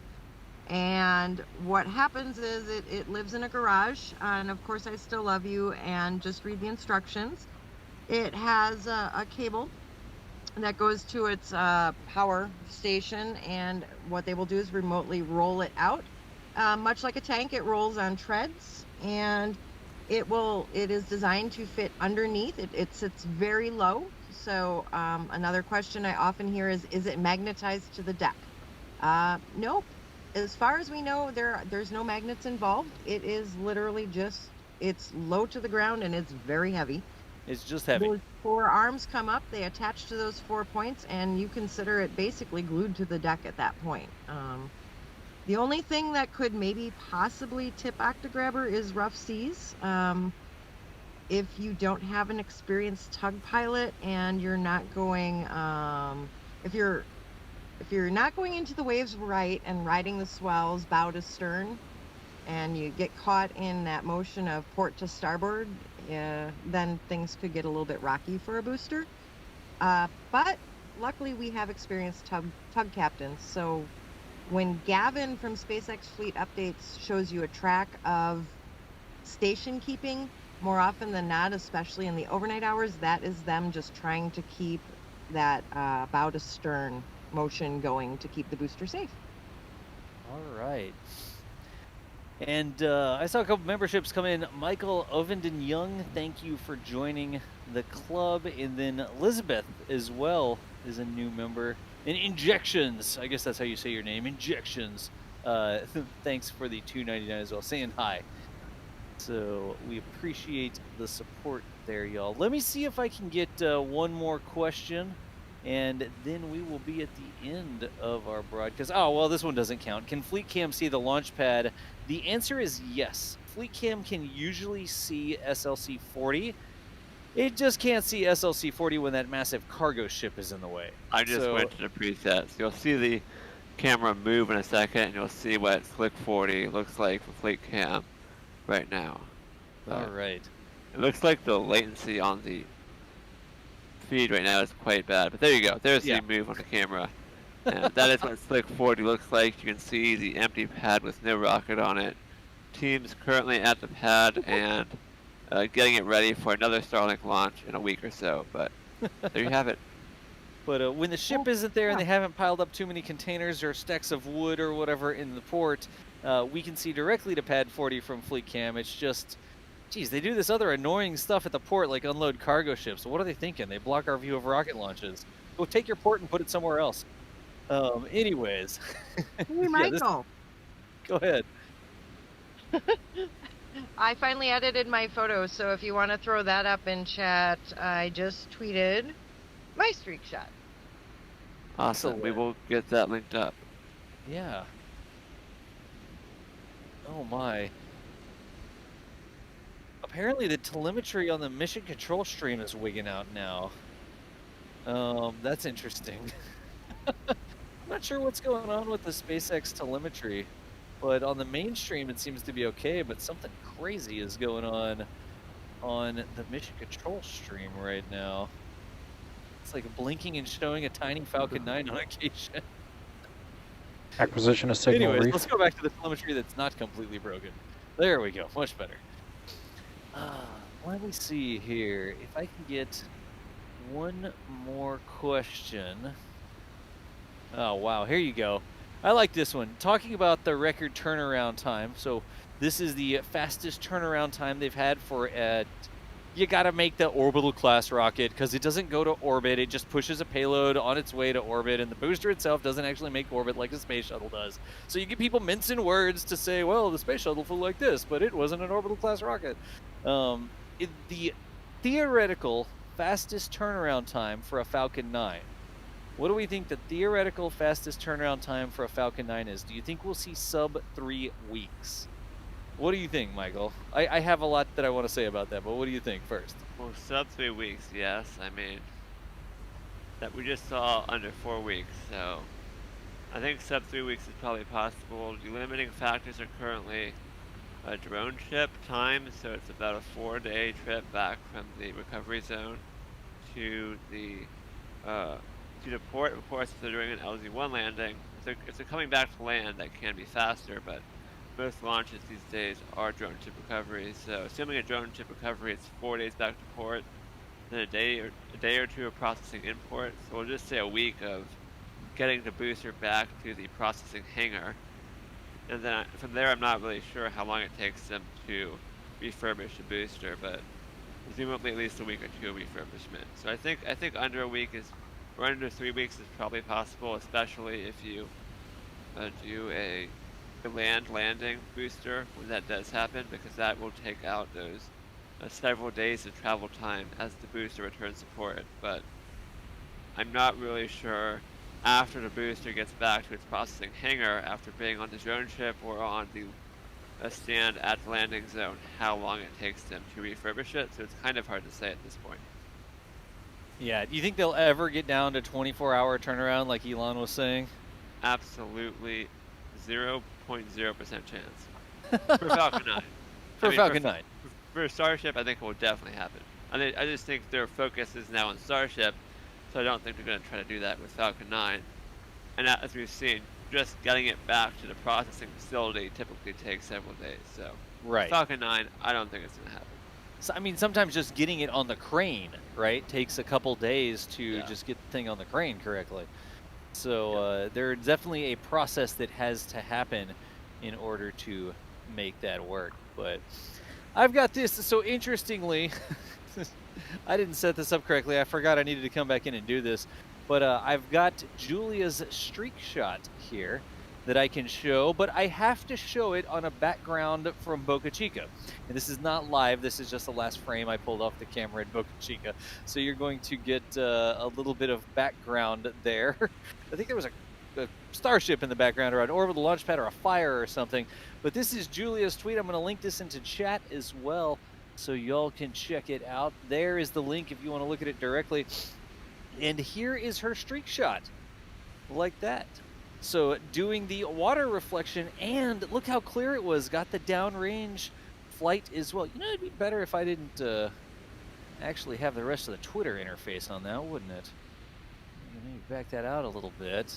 Speaker 6: And what happens is it lives in a garage, and of course I still love you, and just read the instructions. It has a cable that goes to its power station, and what they will do is remotely roll it out. Much like a tank, it rolls on treads, and it is designed to fit underneath. It sits very low. So another question I often hear is it magnetized to the deck? Nope. As far as we know, there's no magnets involved. It is literally it's low to the ground, and it's very heavy.
Speaker 4: It's just heavy.
Speaker 6: Those 4 arms come up, they attach to those 4 points, and you consider it basically glued to the deck at that point. The only thing that could maybe possibly tip Octograbber is rough seas. If you don't have an experienced tug pilot and you're not going, if you're not going into the waves right and riding the swells bow to stern, and you get caught in that motion of port to starboard, then things could get a little bit rocky for a booster. But luckily we have experienced tug captains. So when Gavin from SpaceX Fleet Updates shows you a track of station keeping, more often than not, especially in the overnight hours, that is them just trying to keep that bow to stern motion going to keep the booster safe.
Speaker 4: All right. And I saw a couple memberships come in. Michael Ovenden Young, thank you for joining the club. And then Elizabeth as well is a new member. And Injections, I guess that's how you say your name, Injections. Thanks for the $2.99 as well, saying hi. So we appreciate the support there, y'all. Let me see if I can get one more question, and then we will be at the end of our broadcast. Oh, well, this one doesn't count. Can Fleet Cam see the launch pad? The answer is yes. Fleet Cam can usually see SLC 40. It just can't see SLC 40 when that massive cargo ship is in the way.
Speaker 7: I just went to the presets. You'll see the camera move in a second, and you'll see what Flick 40 looks like for Fleet Cam right now.
Speaker 4: All right.
Speaker 7: It looks like the latency on the feed right now is quite bad, but there you go. There's the move on the camera. And that is what Flick 40 looks like. You can see the empty pad with no rocket on it. Team's currently at the pad and getting it ready for another Starlink launch in a week or so, but there you have it.
Speaker 4: But when the ship isn't there and they haven't piled up too many containers or stacks of wood or whatever in the port, we can see directly to pad 40 from Fleet Cam. It's just, geez, they do this other annoying stuff at the port like unload cargo ships. What are they thinking? They block our view of rocket launches. Go take your port and put it somewhere else. Anyways.
Speaker 6: Hey, Michael.
Speaker 4: Go ahead.
Speaker 6: I finally edited my photos, so if you want to throw that up in chat, I just tweeted my streak shot.
Speaker 7: Awesome. We will get that linked up.
Speaker 4: Yeah. Oh my. Apparently the telemetry on the mission control stream is wigging out now. That's interesting. I'm not sure what's going on with the SpaceX telemetry, but on the mainstream it seems to be okay, but something crazy is going on the mission control stream right now. It's like blinking and showing a tiny Falcon 9 on occasion.
Speaker 9: Acquisition of signal
Speaker 4: Anyways,
Speaker 9: reef.
Speaker 4: let's go back to the telemetry that's not completely broken. There we go, much better. Let me see here. If I can get one more question. Oh, wow, here you go. I like this one. Talking about the record turnaround time. So this is the fastest turnaround time they've had for you got to make the orbital class rocket because it doesn't go to orbit. It just pushes a payload on its way to orbit, and the booster itself doesn't actually make orbit like a space shuttle does. So you get people mincing words to say, well, the space shuttle flew like this, but it wasn't an orbital class rocket. The theoretical fastest turnaround time for a Falcon 9. What do we think the theoretical fastest turnaround time for a Falcon 9 is? Do you think we'll see sub 3 weeks? What do you think, Michael? I have a lot that I want to say about that, but what do you think first?
Speaker 7: Well, sub 3 weeks, yes. I mean, that we just saw under 4 weeks, so I think sub 3 weeks is probably possible. The limiting factors are currently a drone ship time, so it's about a 4-day trip back from the recovery zone to the port. Of course, if they're doing an LZ-1 landing, if they're coming back to land, that can be faster, but most launches these days are drone ship recovery. So assuming a drone ship recovery, it's 4 days back to port, then a day or two of processing in port. So we'll just say a week of getting the booster back to the processing hangar. And then from there, I'm not really sure how long it takes them to refurbish the booster, but presumably at least a week or two of refurbishment. So I think under a week or under 3 weeks is probably possible, especially if you do a landing booster when that does happen, because that will take out those several days of travel time as the booster returns to port. But I'm not really sure after the booster gets back to its processing hangar after being on the drone ship or on the stand at the landing zone how long it takes them to refurbish it, so it's kind of hard to say at this point.
Speaker 4: Yeah, do you think they'll ever get down to 24-hour turnaround like Elon was saying?
Speaker 7: Absolutely 0.0% chance. For Falcon 9.
Speaker 4: Falcon 9.
Speaker 7: For Starship, I think it will definitely happen. I just think their focus is now on Starship, so I don't think they're going to try to do that with Falcon 9. And as we've seen, just getting it back to the processing facility typically takes several days. So
Speaker 4: right.
Speaker 7: Falcon 9, I don't think it's going to happen.
Speaker 4: So, I mean, sometimes just getting it on the crane, right, takes a couple days to just get the thing on the crane correctly. So there's definitely a process that has to happen in order to make that work. But I've got this. So interestingly, I didn't set this up correctly. I forgot I needed to come back in and do this. But I've got Julia's streak shot here that I can show, but I have to show it on a background from Boca Chica. And this is not live, this is just the last frame I pulled off the camera in Boca Chica. So you're going to get a little bit of background there. I think there was a Starship in the background, or an orbital launch pad, or a fire or something. But this is Julia's tweet. I'm going to link this into chat as well, so y'all can check it out. There is the link if you want to look at it directly. And here is her streak shot, like that. So doing the water reflection, and look how clear it was. Got the downrange flight as well. You know, it'd be better if I didn't actually have the rest of the Twitter interface on that, wouldn't it? Maybe back that out a little bit.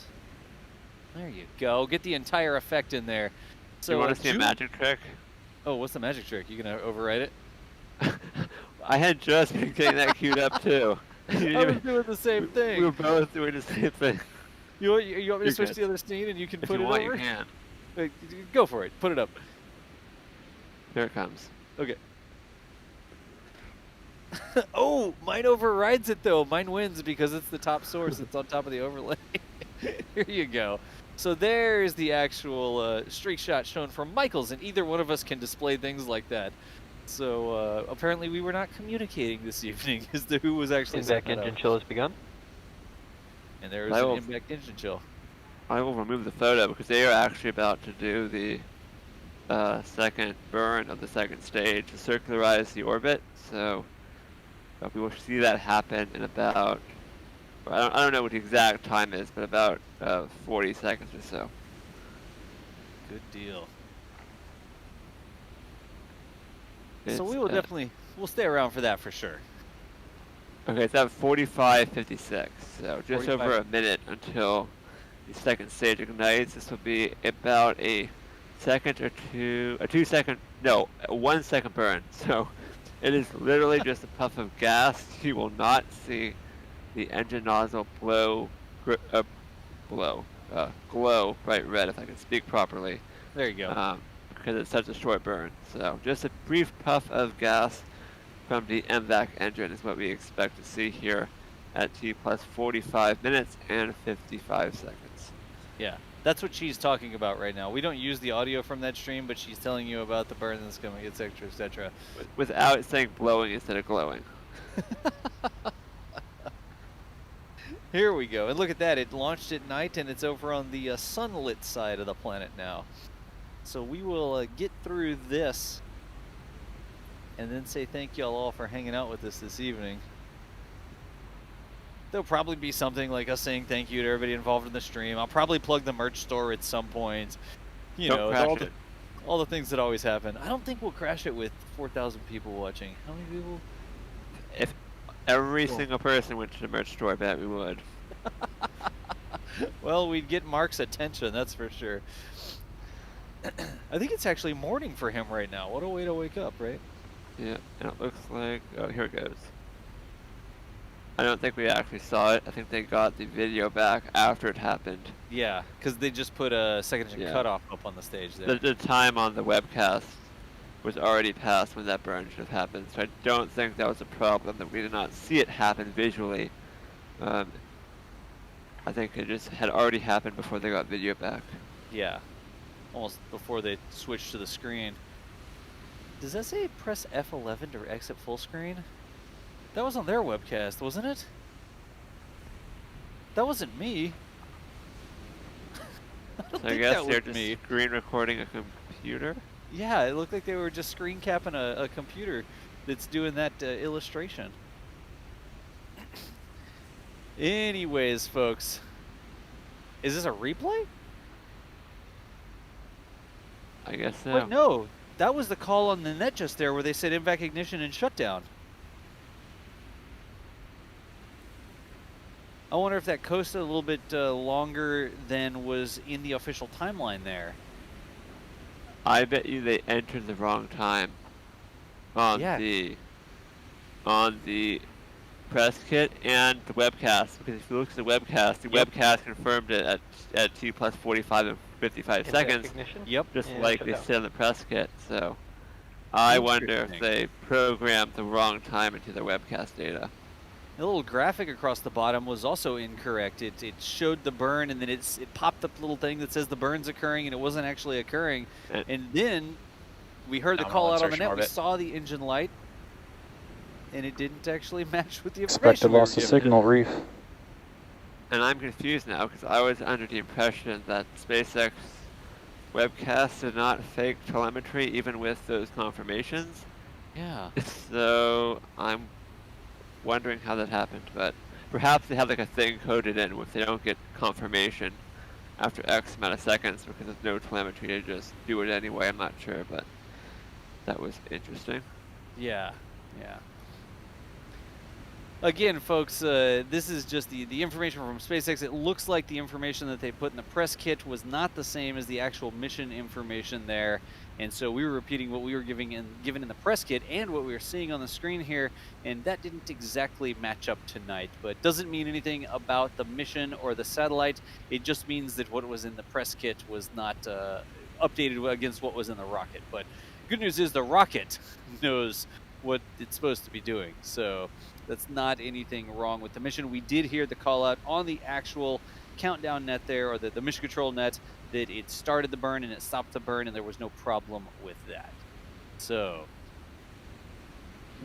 Speaker 4: There you go. Get the entire effect in there. So
Speaker 7: you want to see a magic trick?
Speaker 4: Oh, what's the magic trick? You gonna overwrite it?
Speaker 7: I had just been getting that queued up too.
Speaker 4: I was doing the same thing.
Speaker 7: We were both doing the same thing.
Speaker 4: You want me to switch to the other scene and you can put it over?
Speaker 7: If you want, you can.
Speaker 4: Go for it. Put it up.
Speaker 7: Here it comes.
Speaker 4: Okay. Oh, mine overrides it though. Mine wins because it's the top source. It's on top of the overlay. Here you go. So there's the actual streak shot shown from Michaels, and either one of us can display things like that. So apparently we were not communicating this evening as to who was actually
Speaker 8: Inback engine chill has begun.
Speaker 4: And there is an inback engine chill.
Speaker 7: I will remove the photo because they are actually about to do the second burn of the second stage to circularize the orbit. So we will see that happen in about, I don't know what the exact time is, but about 40 seconds or so.
Speaker 4: Good deal.
Speaker 7: It's,
Speaker 4: so we will we'll stay around for that for sure.
Speaker 7: Okay, it's at 45:56, so just
Speaker 4: 45.
Speaker 7: over a minute until the second stage ignites. This will be about a second or two, a 1 second burn. So it is literally just a puff of gas. You will not see the engine nozzle glow bright red, if I can speak properly.
Speaker 4: There you go.
Speaker 7: Because it's such a short burn. So just a brief puff of gas from the MVAC engine is what we expect to see here at T plus 45 minutes and 55 seconds.
Speaker 4: Yeah, that's what she's talking about right now. We don't use the audio from that stream, but she's telling you about the burn that's coming, etc., etc.
Speaker 7: Without saying blowing instead of glowing.
Speaker 4: Here we go. And look at that. It launched at night, and it's over on the sunlit side of the planet now. So we will get through this and then say thank y'all all for hanging out with us this evening. There'll probably be something like us saying thank you to everybody involved in the stream. I'll probably plug the merch store at some point. You know, all the things that always happen. I don't think we'll crash it with 4,000 people watching. How many people?
Speaker 7: If every single person went to the merch store, I bet we would.
Speaker 4: Well, we'd get Mark's attention, that's for sure. I think it's actually morning for him right now. What a way to wake up, right?
Speaker 7: Yeah, and it looks like, oh, here it goes. I don't think we actually saw it. I think they got the video back after it happened.
Speaker 4: Yeah, because they just put a second engine cutoff up on the stage there.
Speaker 7: The time on the webcast was already past when that burn should have happened, so I don't think that was a problem that we did not see it happen visually. I think it just had already happened before they got video back.
Speaker 4: Yeah, almost before they switched to the screen. Does that say press F11 to exit full screen? That was on their webcast, wasn't it? That wasn't me.
Speaker 7: I guess they're just screen recording a computer?
Speaker 4: Yeah, it looked like they were just screen capping a computer that's doing that illustration. Anyways, folks. Is this a replay?
Speaker 7: I guess so.
Speaker 4: Wait, no. That was the call on the net just there where they said MVAC ignition and shutdown. I wonder if that coasted a little bit longer than was in the official timeline there.
Speaker 7: I bet you they entered the wrong time on the press kit and the webcast, because if you look at the webcast confirmed it at T plus 45 and 55 seconds.
Speaker 4: Yep.
Speaker 7: Just like they said on the press kit. So I wonder if they programmed the wrong time into their webcast data.
Speaker 4: The little graphic across the bottom was also incorrect. It showed the burn, and then it popped up a little thing that says the burn's occurring, and it wasn't actually occurring. And then we heard the call out on the net. We saw the engine light, and it didn't actually match with the information.
Speaker 8: Expected loss of signal, reef.
Speaker 7: And I'm confused now because I was under the impression that SpaceX webcasts did not fake telemetry even with those confirmations.
Speaker 4: Yeah.
Speaker 7: So I'm wondering how that happened, but perhaps they have like a thing coded in if they don't get confirmation after X amount of seconds because there's no telemetry, they just do it anyway. I'm not sure, but that was interesting.
Speaker 4: Yeah, yeah. Again, folks, this is just the information from SpaceX. It looks like the information that they put in the press kit was not the same as the actual mission information there. And so we were repeating what we were given in the press kit and what we were seeing on the screen here, and that didn't exactly match up tonight. But doesn't mean anything about the mission or the satellite. It just means that what was in the press kit was not updated against what was in the rocket. But good news is the rocket knows what it's supposed to be doing. So that's not anything wrong with the mission. We did hear the call out on the actual countdown net there, or the mission control net, that it started the burn and it stopped the burn, and there was no problem with that. So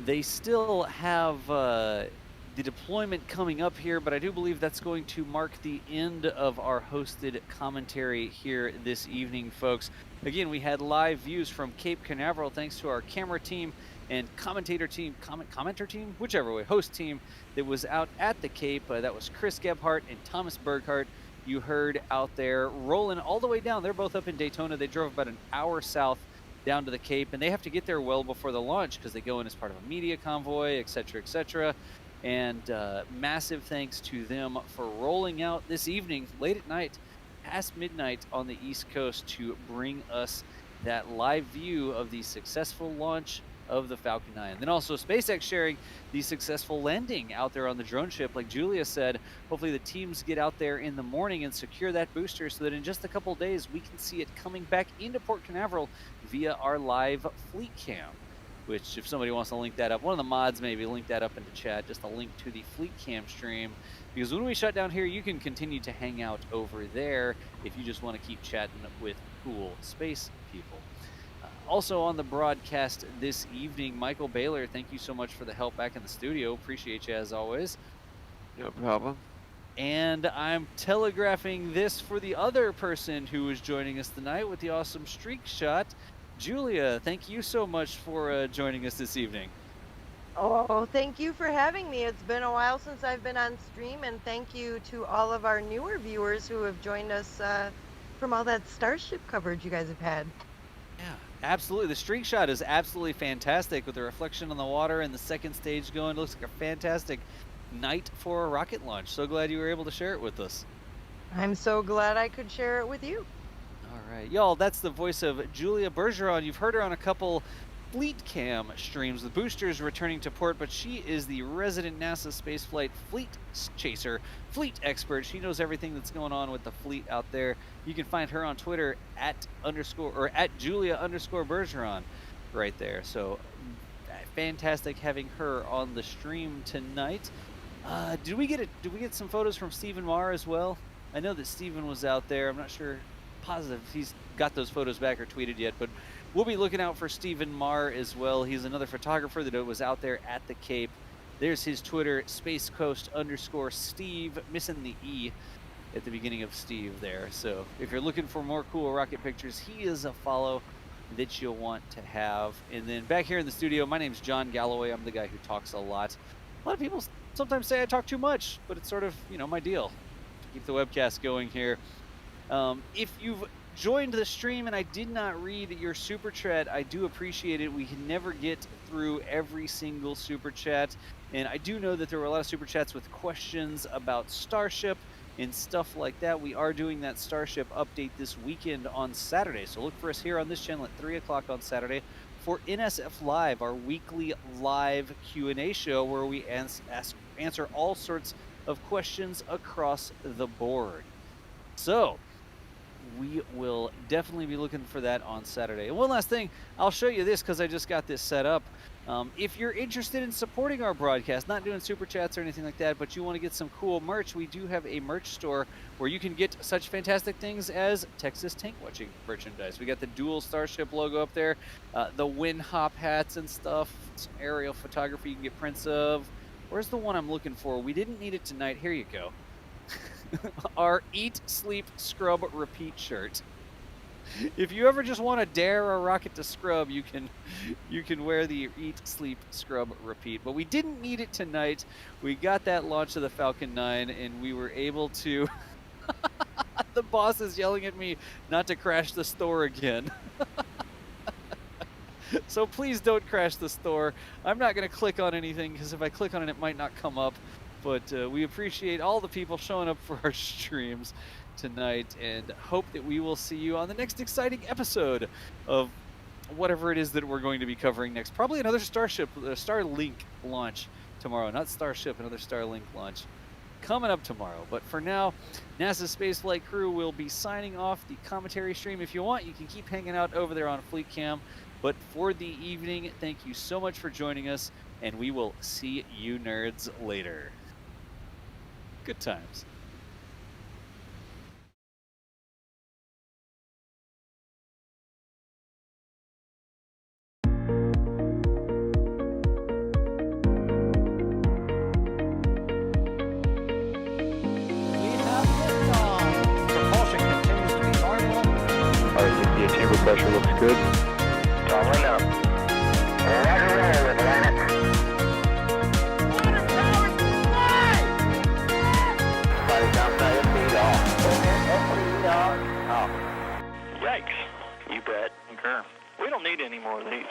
Speaker 4: they still have the deployment coming up here, but I do believe that's going to mark the end of our hosted commentary here this evening, folks. Again, we had live views from Cape Canaveral thanks to our camera team and commenter team, whichever way, host team that was out at the Cape. That was Chris Gebhardt and Thomas Berghardt. You heard out there rolling all the way down. They're both up in Daytona. They drove about an hour south down to the Cape, and they have to get there well before the launch because they go in as part of a media convoy, etc., etc. And massive thanks to them for rolling out this evening, late at night, past midnight on the East Coast, to bring us that live view of the successful launch of the Falcon 9. And then also SpaceX sharing the successful landing out there on the drone ship. Like Julia said, hopefully the teams get out there in the morning and secure that booster so that in just a couple of days we can see it coming back into Port Canaveral via our live fleet cam. Which, if somebody wants to link that up, one of the mods maybe link that up into chat, just a link to the fleet cam stream. Because when we shut down here, you can continue to hang out over there if you just want to keep chatting with cool space people. Also on the broadcast this evening, Michael Baylor, thank you so much for the help back in the studio. Appreciate you as always.
Speaker 7: No problem.
Speaker 4: And I'm telegraphing this for the other person who is joining us tonight with the awesome streak shot. Julia, thank you so much for joining us this evening.
Speaker 6: Oh, thank you for having me. It's been a while since I've been on stream, and thank you to all of our newer viewers who have joined us from all that Starship coverage you guys have had.
Speaker 4: Yeah, absolutely. The streak shot is absolutely fantastic with the reflection on the water and the second stage going. It looks like a fantastic night for a rocket launch. So glad you were able to share it with us.
Speaker 6: I'm so glad I could share it with you.
Speaker 4: All right, y'all, that's the voice of Julia Bergeron. You've heard her on a couple fleet cam streams with boosters returning to port, but she is the resident NASA spaceflight fleet chaser, fleet expert. She knows everything that's going on with the fleet out there. You can find her on Twitter at Julia_Bergeron right there. So fantastic having her on the stream tonight. Did we get some photos from Stephen Marr as well? I know that Stephen was out there. I'm not sure positive he's got those photos back or tweeted yet, but we'll be looking out for Stephen Marr as well. He's another photographer that was out there at the Cape. There's his Twitter, SpaceCoast_Steve, missing the E at the beginning of Steve there. So if you're looking for more cool rocket pictures, he is a follow that you'll want to have. And then back here in the studio, my name's John Galloway. I'm the guy who talks a lot. A lot of people sometimes say I talk too much, but it's sort of, my deal to keep the webcast going here. If you've joined the stream and I did not read your super chat, I do appreciate it. We can never get through every single super chat, and I do know that there were a lot of super chats with questions about Starship and stuff like that. We are doing that Starship update this weekend on Saturday, so look for us here on this channel at 3 o'clock on Saturday for NSF Live, our weekly live Q&A show where we answer all sorts of questions across the board. So we will definitely be looking for that on Saturday. And one last thing, I'll show you this because I just got this set up. If you're interested in supporting our broadcast, not doing super chats or anything like that, but you want to get some cool merch, we do have a merch store where you can get such fantastic things as Texas tank watching merchandise. We got the dual Starship logo up there, the wind hop hats and stuff, some aerial photography you can get prints of. Where's the one I'm looking for? We didn't need it tonight. Here you go. Our Eat, Sleep, Scrub, Repeat shirt. If you ever just want to dare a rocket to scrub, you can wear the Eat, Sleep, Scrub, Repeat. But we didn't need it tonight. We got that launch of the Falcon 9, and we were able to... The boss is yelling at me not to crash the store again. So please don't crash the store. I'm not going to click on anything, because if I click on it, it might not come up. But we appreciate all the people showing up for our streams tonight, and hope that we will see you on the next exciting episode of whatever it is that we're going to be covering next. Probably another Starship, Starlink launch tomorrow. Not Starship, another Starlink launch coming up tomorrow. But for now, NASA Spaceflight crew will be signing off the commentary stream. If you want, you can keep hanging out over there on Fleet Cam. But for the evening, thank you so much for joining us, and we will see you nerds later. Good times.
Speaker 8: Alright, the chamber pressure looks good.
Speaker 2: Calling up. Roger, roll, Atlantic. Flight outside, speed off.
Speaker 3: Yikes. You bet. Concur. We don't need any more of these.